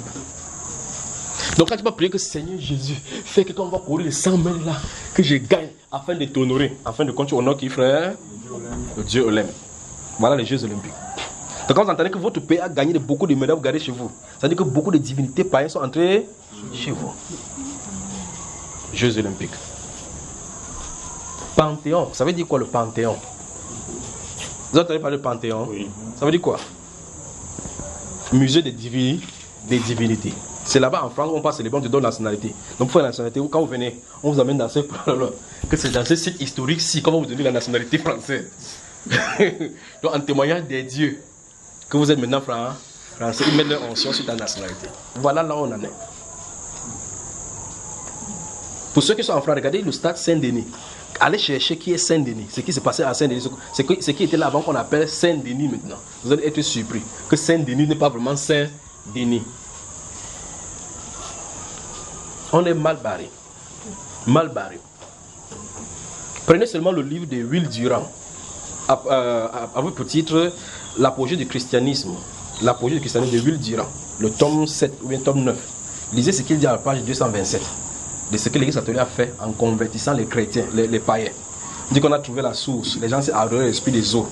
[SPEAKER 1] Donc quand tu vas prier que Seigneur Jésus, fais que quand on va courir les 100 mètres là, que je gagne, afin de t'honorer, afin de continuer honore qui, frère? Le dieu Olympe. Voilà les Jeux olympiques. Donc quand vous entendez que votre pays a gagné beaucoup de médailles, vous gardez chez vous. Ça veut dire que beaucoup de divinités païennes sont entrées chez vous. Jeux olympiques. Panthéon, ça veut dire quoi le Panthéon? Vous entendez parler de Panthéon? Oui. Ça veut dire quoi? Musée des divinités. C'est là-bas en France où on passe les bancs de donner la nationalité. Donc pour la nationalité, quand vous venez, on vous amène dans ce que c'est dans ce site historique-ci qu'on va vous donner la nationalité française. Donc en témoignage des dieux que vous êtes maintenant français, ils mettent leur onction sur ta nationalité. Voilà là où on en est. Pour ceux qui sont en France, regardez le stade Saint-Denis. Allez chercher qui est Saint-Denis. Ce qui s'est passé à Saint-Denis, ce qui était là avant qu'on appelle Saint-Denis maintenant. Vous allez être surpris que Saint-Denis n'est pas vraiment Saint-Denis. On est mal barré. Mal barré. Prenez seulement le livre de Will Durant, avec pour titre L'apogée du christianisme. L'apogée du christianisme de Will Durant, le tome 7 ou bien tome 9. Lisez ce qu'il dit à la page 227. De ce que l'Église catholique a fait en convertissant les chrétiens, les païens. On dit qu'on a trouvé la source. Les gens s'est adoré l'esprit des eaux.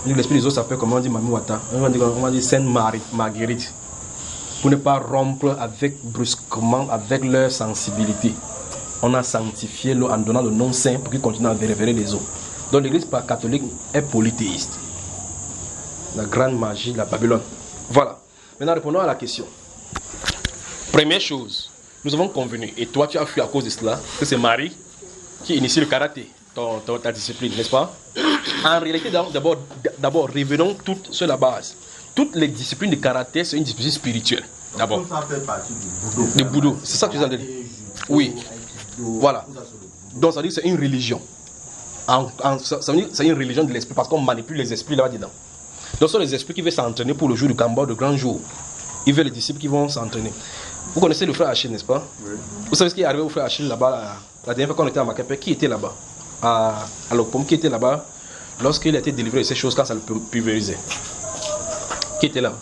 [SPEAKER 1] L'esprit des eaux s'appelle, comment on dit, Mami Wata. On dit Sainte Marguerite. Pour ne pas rompre brusquement avec leur sensibilité. On a sanctifié l'eau en donnant le nom saint pour qu'ils continuent à révérer les eaux. Donc l'Église catholique est polythéiste. La grande magie de la Babylone. Voilà. Maintenant répondons à la question. Première chose. nous avons convenu, et toi tu as fui à cause de cela, que c'est Marie qui initie le karaté, ta discipline, n'est-ce pas? En réalité, d'abord, revenons toutes sur la base. Toutes les disciplines de karaté, c'est une discipline spirituelle. D'abord.
[SPEAKER 3] Ça fait partie du Budo.
[SPEAKER 1] Du Budo, c'est ça que tu as dit. Oui. Voilà. Donc ça veut dire que c'est une religion. Ça veut dire que c'est une religion de l'esprit parce qu'on manipule les esprits là-dedans. Donc ce sont les esprits qui veulent s'entraîner pour le jour du combat, de grand jour. Ils veulent les disciples qui vont s'entraîner. Vous connaissez le frère Achille, n'est-ce pas? Oui. Vous savez ce qui est arrivé au frère Achille là-bas, la dernière fois qu'on était à Macapé? Qui était là-bas? À l'Opom, qui était là-bas lorsqu'il a été délivré de ces choses quand ça le pulvérisait? Qui était là?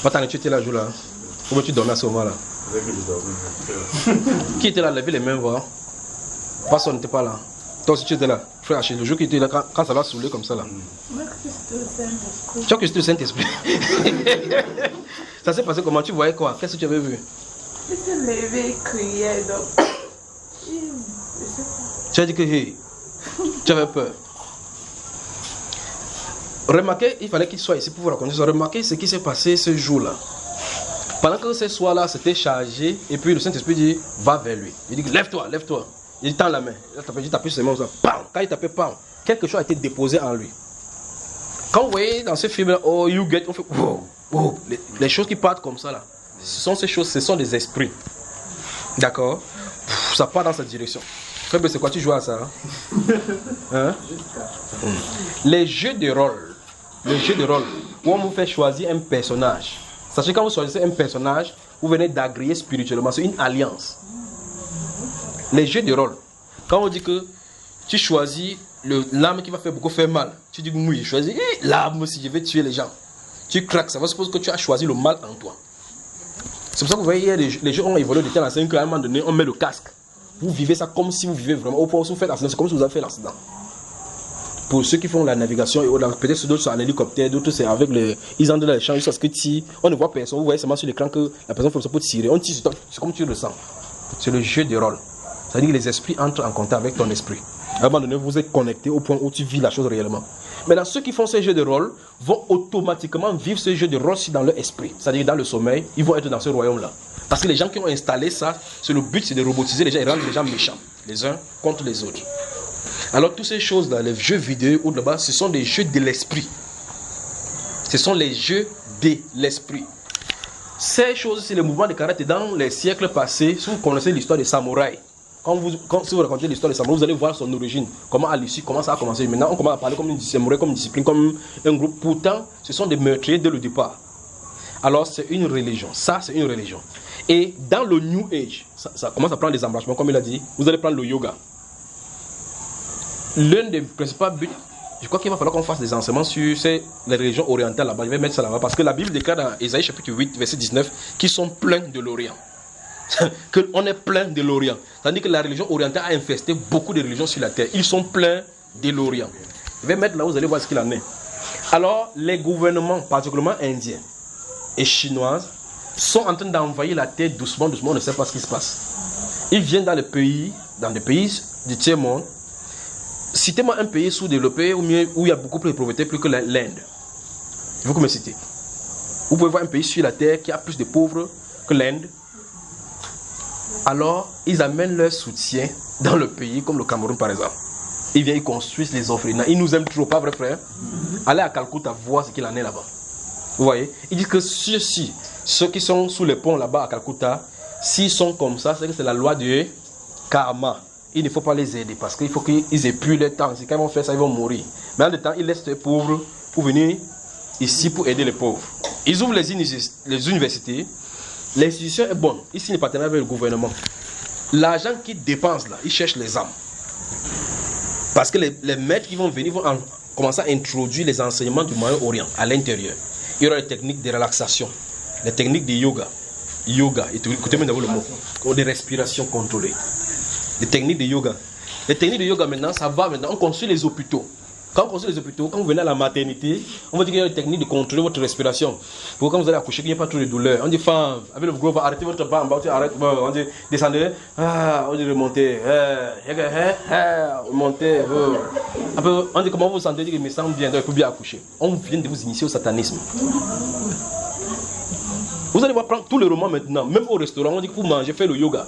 [SPEAKER 1] Pas tu étais là, jour là. Comment tu dormais à ce moment-là? Qui était là? Levez les mains, voir. Personne n'était pas là. Toi aussi tu étais là, frère Achille, le jour qui était là, quand ça va saouler comme ça là. Tu vois que c'était le Saint-Esprit. Ça s'est passé comment? Tu voyais quoi? Qu'est-ce que tu avais vu?
[SPEAKER 8] Il s'est levé et criait donc.
[SPEAKER 1] Tu as dit que hey, tu avais peur. Remarquez, il fallait qu'il soit ici pour vous raconter ça. Remarquez ce qui s'est passé ce jour-là. Pendant que ce soir-là c'était chargé, et puis le Saint-Esprit dit, va vers lui. Il dit, lève-toi, lève-toi. Il tend la main. Il tape ses mains, bam. Quand il tapait, bam, quelque chose a été déposé en lui. Quand vous voyez dans ce film-là, oh, you get, on fait, wow, wow. Les choses qui partent comme ça, là, ce sont ces choses, ce sont des esprits. D'accord? Ça part dans cette direction. C'est quoi, tu joues à ça? Hein? Les jeux de rôle, où on vous fait choisir un personnage. Sachez que quand vous choisissez un personnage, vous venez d'agréer spirituellement. C'est une alliance. Les jeux de rôle. Quand on dit que tu choisis l'âme qui va faire mal, tu dis oui, je choisis l'âme si je vais tuer les gens. Tu craques, ça va supposer que tu as choisi le mal en toi. C'est pour ça que vous voyez, les jeux ont évolué de tel en qu'à un moment donné, on met le casque. Vous vivez ça comme si vous vivez vraiment. Au point où vous faites l'accident, c'est comme si vous avez fait l'accident. Pour ceux qui font la navigation, peut-être d'autres sont en hélicoptère, d'autres c'est avec les. Ils entrent dans les champs, jusqu'à ce que on ne voit personne. Vous voyez seulement sur l'écran que la personne fait ça pour tirer. On tire, c'est comme tu le sens. C'est le jeu de rôle. C'est-à-dire que les esprits entrent en contact avec ton esprit. À un moment donné, vous êtes connecté au point où tu vis la chose réellement. Maintenant, ceux qui font ces jeux de rôle vont automatiquement vivre ce jeu de rôle dans leur esprit. C'est-à-dire dans le sommeil, ils vont être dans ce royaume-là. Parce que les gens qui ont installé ça, le but c'est de robotiser les gens et rendre les gens méchants, les uns contre les autres. Alors toutes ces choses-là, les jeux vidéo ou là-bas, ce sont des jeux de l'esprit. Ce sont les jeux de l'esprit. Ces choses, c'est le mouvement de karaté dans les siècles passés. Si vous connaissez l'histoire des samouraïs, si vous racontez l'histoire des samouraïs, vous allez voir son origine, comment ça a commencé. Maintenant, on commence à parler comme une samouraï, comme une discipline, comme un groupe. Pourtant, ce sont des meurtriers dès le départ. Alors, c'est une religion. Ça, c'est une religion. Et dans le New Age, ça commence à prendre des embranchements, comme il a dit. Vous allez prendre le yoga. L'un des principaux buts, je crois qu'il va falloir qu'on fasse des enseignements sur les religions orientales là-bas. Je vais mettre ça là-bas parce que la Bible déclare dans Ésaïe chapitre 8, verset 19, qu'ils sont pleins de l'Orient. Qu'on est plein de l'Orient. Tandis que la religion orientale a infesté beaucoup de religions sur la terre. Ils sont pleins de l'Orient. Je vais mettre là, vous allez voir ce qu'il en est. Alors, les gouvernements, particulièrement indiens et chinois, sont en train d'envahir la terre doucement, on ne sait pas ce qui se passe. Ils viennent dans des pays du tiers-monde. Citez-moi un pays sous-développé où il y a beaucoup plus de pauvreté plus que l'Inde. Il faut que me citez. Vous pouvez voir un pays sur la terre qui a plus de pauvres que l'Inde. Alors, ils amènent leur soutien dans le pays, comme le Cameroun par exemple. Ils viennent, ils construisent les orphelinats. Ils nous aiment toujours, pas vrai frère? Allez à Calcutta voir ce qu'il en est là-bas. Vous voyez? Ils disent que ceux qui sont sous les ponts là-bas à Calcutta, s'ils sont comme ça, c'est que c'est la loi du karma. Il ne faut pas les aider parce qu'il faut qu'ils aient plus le temps. Quand ils vont faire ça, ils vont mourir. Mais en même temps, ils laissent les pauvres pour venir ici pour aider les pauvres. Ils ouvrent les universités. L'institution est bonne. Ils signent des partenariats avec le gouvernement. L'argent qu'ils dépensent là, ils cherchent les âmes. Parce que les maîtres qui vont venir vont commencer à introduire les enseignements du Moyen-Orient à l'intérieur. Il y aura les techniques de relaxation, les techniques de yoga. Écoutez-moi d'abord le mot. Des respirations contrôlées. Les techniques de yoga. Les techniques de yoga maintenant, ça va maintenant. On construit les hôpitaux. Quand on construit les hôpitaux, quand vous venez à la maternité, on va dire qu'il y a des techniques de contrôler votre respiration. Pour quand vous allez accoucher, qu'il n'y ait pas trop de douleur. On dit femme, avec le gros, arrêtez votre pas en bas, on dit descendez, on dit remontez, remontez. Après, on dit comment vous vous sentez, il me sent bien, il faut bien accoucher. On vient de vous initier au satanisme. Vous allez voir prendre tous les romans maintenant, même au restaurant, on dit que pour manger, faire le yoga.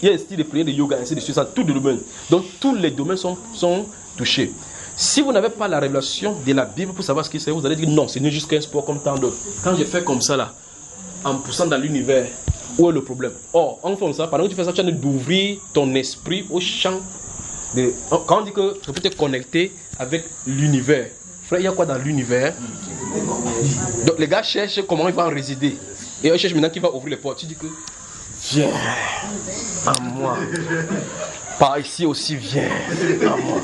[SPEAKER 1] Il y a un style de prière de yoga, ainsi de suite, ça, tout le domaine. Donc tous les domaines sont touchés. Si vous n'avez pas la révélation de la Bible pour savoir ce que c'est, vous allez dire non, ce n'est juste qu'un sport comme tant d'autres. Quand je fais comme ça là, en poussant dans l'univers, où est le problème? Or, en faisant ça, pendant que tu fais ça, tu as d'ouvrir ton esprit au champ de... Quand on dit que tu peux te connecter avec l'univers, frère, il y a quoi dans l'univers? Donc les gars cherchent comment ils vont en résider. Et ils cherchent maintenant qui va ouvrir les portes. Tu dis que viens à moi. Par ici aussi, viens à moi.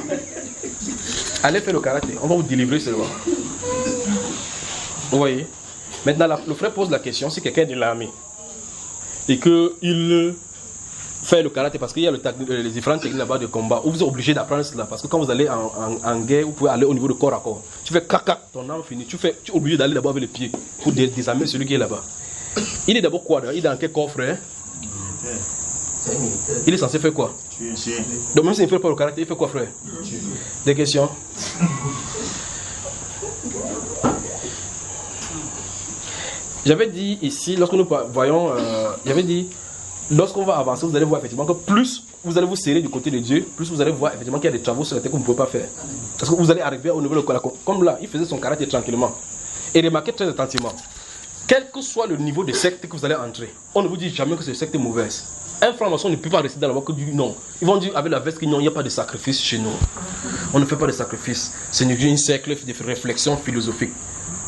[SPEAKER 1] Allez faire le karaté, on va vous délivrer seulement. Vous voyez? Maintenant, le frère pose la question, si quelqu'un est de l'armée et qu'il fait le karaté, parce qu'il y a les différentes techniques là-bas de combat, où vous êtes obligé d'apprendre cela, parce que quand vous allez en guerre, vous pouvez aller au niveau de corps à corps. Tu fais caca, ton arme finit, tu es obligé d'aller d'abord avec les pieds pour désarmer celui qui est là-bas. Il est d'abord quoi? Il est dans quel corps, frère? Il est censé faire quoi? Donc même s'il ne fait pas le karaté, il fait quoi, frère? Des questions? J'avais dit ici, lorsque nous voyons, j'avais dit, lorsqu'on va avancer, vous allez voir effectivement que plus vous allez vous serrer du côté de Dieu, plus vous allez voir effectivement qu'il y a des travaux sur la terre que vous ne pouvez pas faire. Parce que vous allez arriver au niveau de la... Comme là, il faisait son karaté tranquillement. Et remarquez très attentivement, quel que soit le niveau de secte que vous allez entrer, on ne vous dit jamais que c'est une secte mauvaise. Un franc-maçon ne peut pas rester dans la voie que du non. Ils vont dire avec la veste qu'il n'y a pas de sacrifice chez nous. On ne fait pas de sacrifice. C'est une cercle de réflexion philosophique.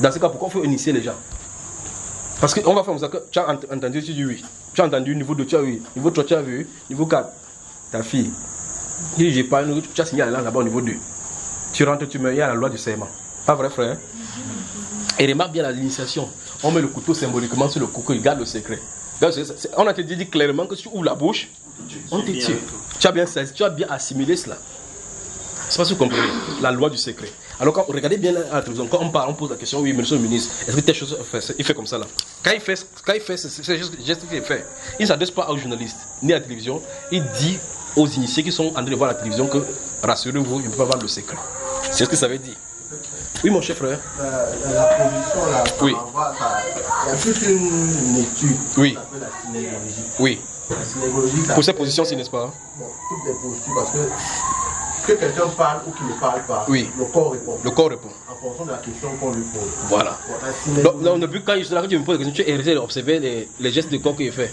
[SPEAKER 1] Dans ce cas, pourquoi il faut initier les gens? Parce qu'on va faire comme ça, que tu as entendu, tu dis oui. Tu as entendu niveau 2, tu as oui. Niveau 3, tu as vu. Niveau 4, ta fille. Il dit, j'ai pas, tu as signé la langue là-bas au niveau 2. Tu rentres, tu meurs, il y a la loi du serment. Pas vrai, frère? Et remarque bien l'initiation. On met le couteau symboliquement sur le cou, il garde le secret. On a te dit clairement que si tu ouvres la bouche, on te tire. Tu as bien assimilé cela. C'est pas ce que vous comprenez. La loi du secret. Alors quand regardez bien à la télévision, quand on parle, on pose la question, oui, monsieur le ministre, est-ce que telle chose il fait comme ça là? Quand il fait c'est juste le geste qu'il fait. Il ne s'adresse pas aux journalistes, ni à la télévision. Il dit aux initiés qui sont en train de voir la télévision que rassurez-vous, il ne peut pas voir le secret. C'est ce que ça veut dire. Oui, mon cher frère.
[SPEAKER 3] La position là,
[SPEAKER 1] oui.
[SPEAKER 3] Il y a toute une étude.
[SPEAKER 1] Oui.
[SPEAKER 3] Ça s'appelle la synégologie.
[SPEAKER 1] Oui.
[SPEAKER 3] La synégologie,
[SPEAKER 1] pour cette position, si n'est-ce pas?
[SPEAKER 3] Bon, toutes les postures, parce que quelqu'un parle ou qu'il ne parle pas,
[SPEAKER 1] oui.
[SPEAKER 3] Le corps répond.
[SPEAKER 1] Le corps répond.
[SPEAKER 3] En fonction de la question qu'on lui pose.
[SPEAKER 1] Voilà. Donc, là, on a vu quand je suis là, quand tu me poses la question, tu es hérité d'observer les gestes de corps qu'il fait.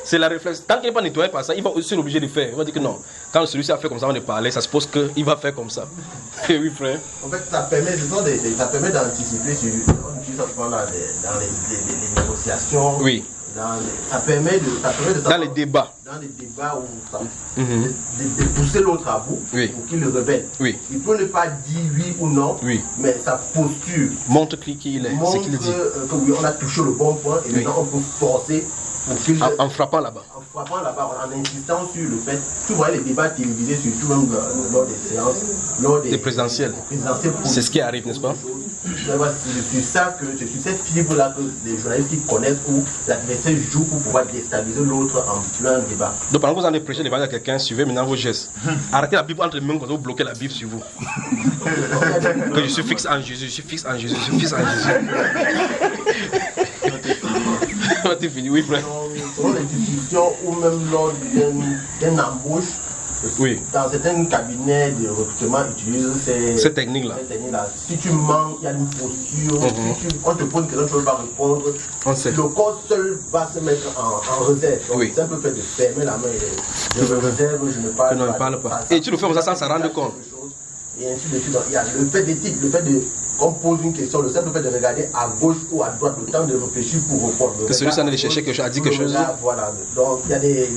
[SPEAKER 1] C'est la réflexion. Tant qu'il n'est pas nettoyé par ça, il va aussi l'obliger de faire. Il va dire que non. Quand celui-ci a fait comme ça, on est parlé, ça suppose qu'il va faire comme ça. Oui, frère.
[SPEAKER 3] En fait, ça permet d'anticiper, on utilise ça souvent dans les négociations.
[SPEAKER 1] Oui.
[SPEAKER 3] Ça permet de
[SPEAKER 1] dans les débats.
[SPEAKER 3] Dans les débats où de pousser l'autre à bout pour qu'il le révèle.
[SPEAKER 1] Oui.
[SPEAKER 3] Il peut ne pas dire oui ou non, mais sa posture
[SPEAKER 1] montre qui il est, c'est qu'il dit.
[SPEAKER 3] Que oui, on a touché le bon point et maintenant on peut forcer pour qu'il
[SPEAKER 1] en frappant là-bas.
[SPEAKER 3] En frappant là-bas, en insistant sur le fait. Tu vois les débats télévisés, surtout même lors des séances, lors des
[SPEAKER 1] présidentielles. C'est ce qui arrive, n'est-ce pas?
[SPEAKER 3] C'est ça que c'est sur cette fibre-là que les journalistes qui connaissent où l'adversaire joue pour pouvoir déstabiliser l'autre en plein débat.
[SPEAKER 1] Donc pendant que vous en avez prêché devant quelqu'un, suivez maintenant vos gestes. Arrêtez la Bible entre les mains quand vous bloquez la Bible sur vous. Que je suis fixe en Jésus, je suis fixe en Jésus, je suis fixe en Jésus. C'est fini, oui, frère.
[SPEAKER 3] Selon les discussions ou même lors d'une embauche, dans certains cabinets de recrutement utilisent ces techniques-là. Si tu manques, il y a une posture, si on te pose une question, tu ne peux pas répondre. Le corps seul va se mettre en réserve. Donc c'est un peu fait de fermer la main. Je me réserve, je ne parle pas.
[SPEAKER 1] Et tu le fais comme ça sans s'en rendre compte.
[SPEAKER 3] Et ainsi de suite. Il y a le fait d'éthique, le fait de... On pose une question, le simple fait de regarder à gauche ou à droite, le temps de réfléchir pour répondre.
[SPEAKER 1] Que celui-ci en allait chercher quelque chose, a dit quelque chose.
[SPEAKER 3] Voilà, donc il y a des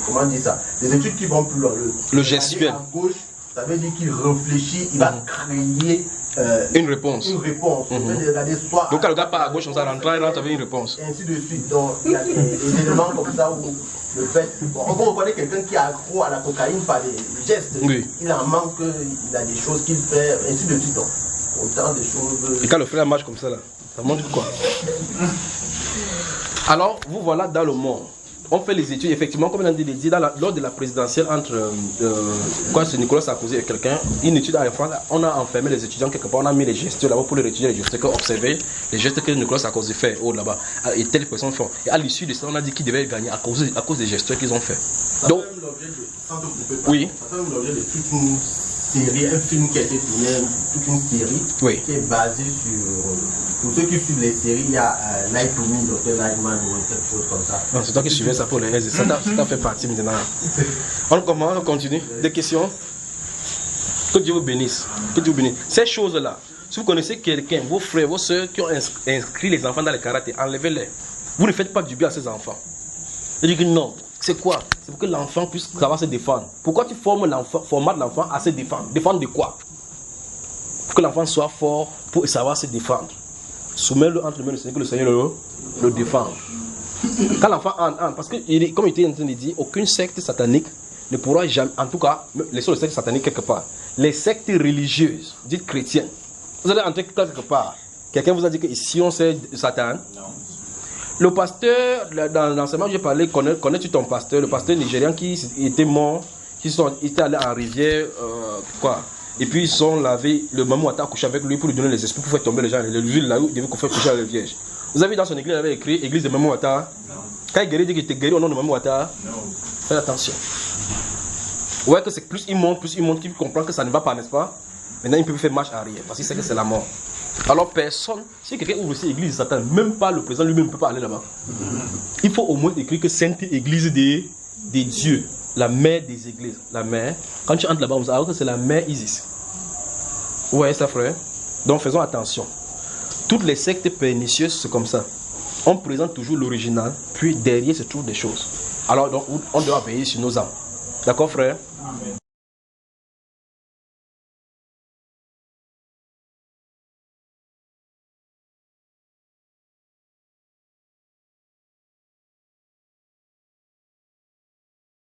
[SPEAKER 3] comment dire ça, des études qui vont plus loin.
[SPEAKER 1] Le gestuel.
[SPEAKER 3] À gauche, ça veut dire qu'il réfléchit, il va créer
[SPEAKER 1] une réponse.
[SPEAKER 3] Une réponse.
[SPEAKER 1] Donc quand le gars part à gauche, on s'en rentre, il rentre avec une réponse.
[SPEAKER 3] Et ainsi de suite. Donc il y a des éléments comme ça où le fait, on peut reconnaître quelqu'un qui est accro à la cocaïne par des gestes.
[SPEAKER 1] Oui.
[SPEAKER 3] Il en manque, il a des choses qu'il fait, ainsi de suite. Donc, autant de choses.
[SPEAKER 1] Et quand le frère marche comme ça là, ça montre quoi? Alors, vous voilà dans le monde. on fait les études, effectivement, comme on a dit, lors de la présidentielle entre c'est Nicolas Sarkozy et quelqu'un, une étude en France, on a enfermé les étudiants quelque part, on a mis les gestes là-bas pour les étudier les gestes, observer les gestes que Nicolas Sarkozy fait là-bas, et telle personne font. Et à l'issue de ça, on a dit qu'ils devaient gagner à cause des gestes qu'ils ont fait. Donc, oui.
[SPEAKER 3] Ça fait l'objet de toute une série, un film qui a été tourné, toute une série qui est basée sur. Pour ceux qui suivent les séries, il y a Light to Me, Dr. Lightman ou quelque chose comme ça.
[SPEAKER 1] C'est toi qui suivais ça pour les rêves. Ça fait partie maintenant. On commence, on continue. Des questions? Que Dieu vous bénisse. Que Dieu vous bénisse. Ces choses-là, si vous connaissez quelqu'un, vos frères, vos soeurs qui ont inscrit les enfants dans le karaté, enlevez-les. Vous ne faites pas du bien à ces enfants. Je dis que non. C'est quoi? C'est pour que l'enfant puisse savoir se défendre. Pourquoi tu formates l'enfant à se défendre? Défendre de quoi? Pour que l'enfant soit fort pour savoir se défendre. Soumets-le entre les mains du Seigneur, que le Seigneur le défende. Quand l'enfant entre, parce que, comme il était en train de dire, aucune secte satanique ne pourra jamais, en tout cas, laissons les sectes sataniques quelque part. Les sectes religieuses, dites chrétiennes, vous allez entrer quelque part. Quelqu'un vous a dit que ici on sait Satan? Non. Le pasteur, dans l'enseignement que j'ai parlé, connais-tu ton pasteur, le pasteur nigérian qui était mort, qui était allé en rivière, et puis ils sont lavé, le maman a couché avec lui pour lui donner les esprits, pour faire tomber les gens, l'huile là où il devait faire coucher avec le vierge. Vous avez vu dans son église, il avait écrit église de Maman Ouattara. Quand il guérit, il dit qu'il était guéri au nom de Maman Ouattara. Faites attention. Vous voyez que c'est plus il monte, qu'il comprend que ça ne va pas, n'est-ce pas? Maintenant, il peut faire marche arrière, parce qu'il sait que c'est la mort. Alors personne, si quelqu'un ouvre cette église de Satan, même pas le président lui-même ne peut pas aller là-bas. Il faut au moins écrire que Sainte Église des dieux, la mère des églises, la mère. Quand tu entres là-bas, on sait que c'est la mère Isis. Ouais, ça frère. Donc faisons attention. Toutes les sectes pernicieuses, c'est comme ça. On présente toujours l'original, puis derrière se trouvent des choses. Alors donc, on doit veiller sur nos âmes. D'accord frère? Amen.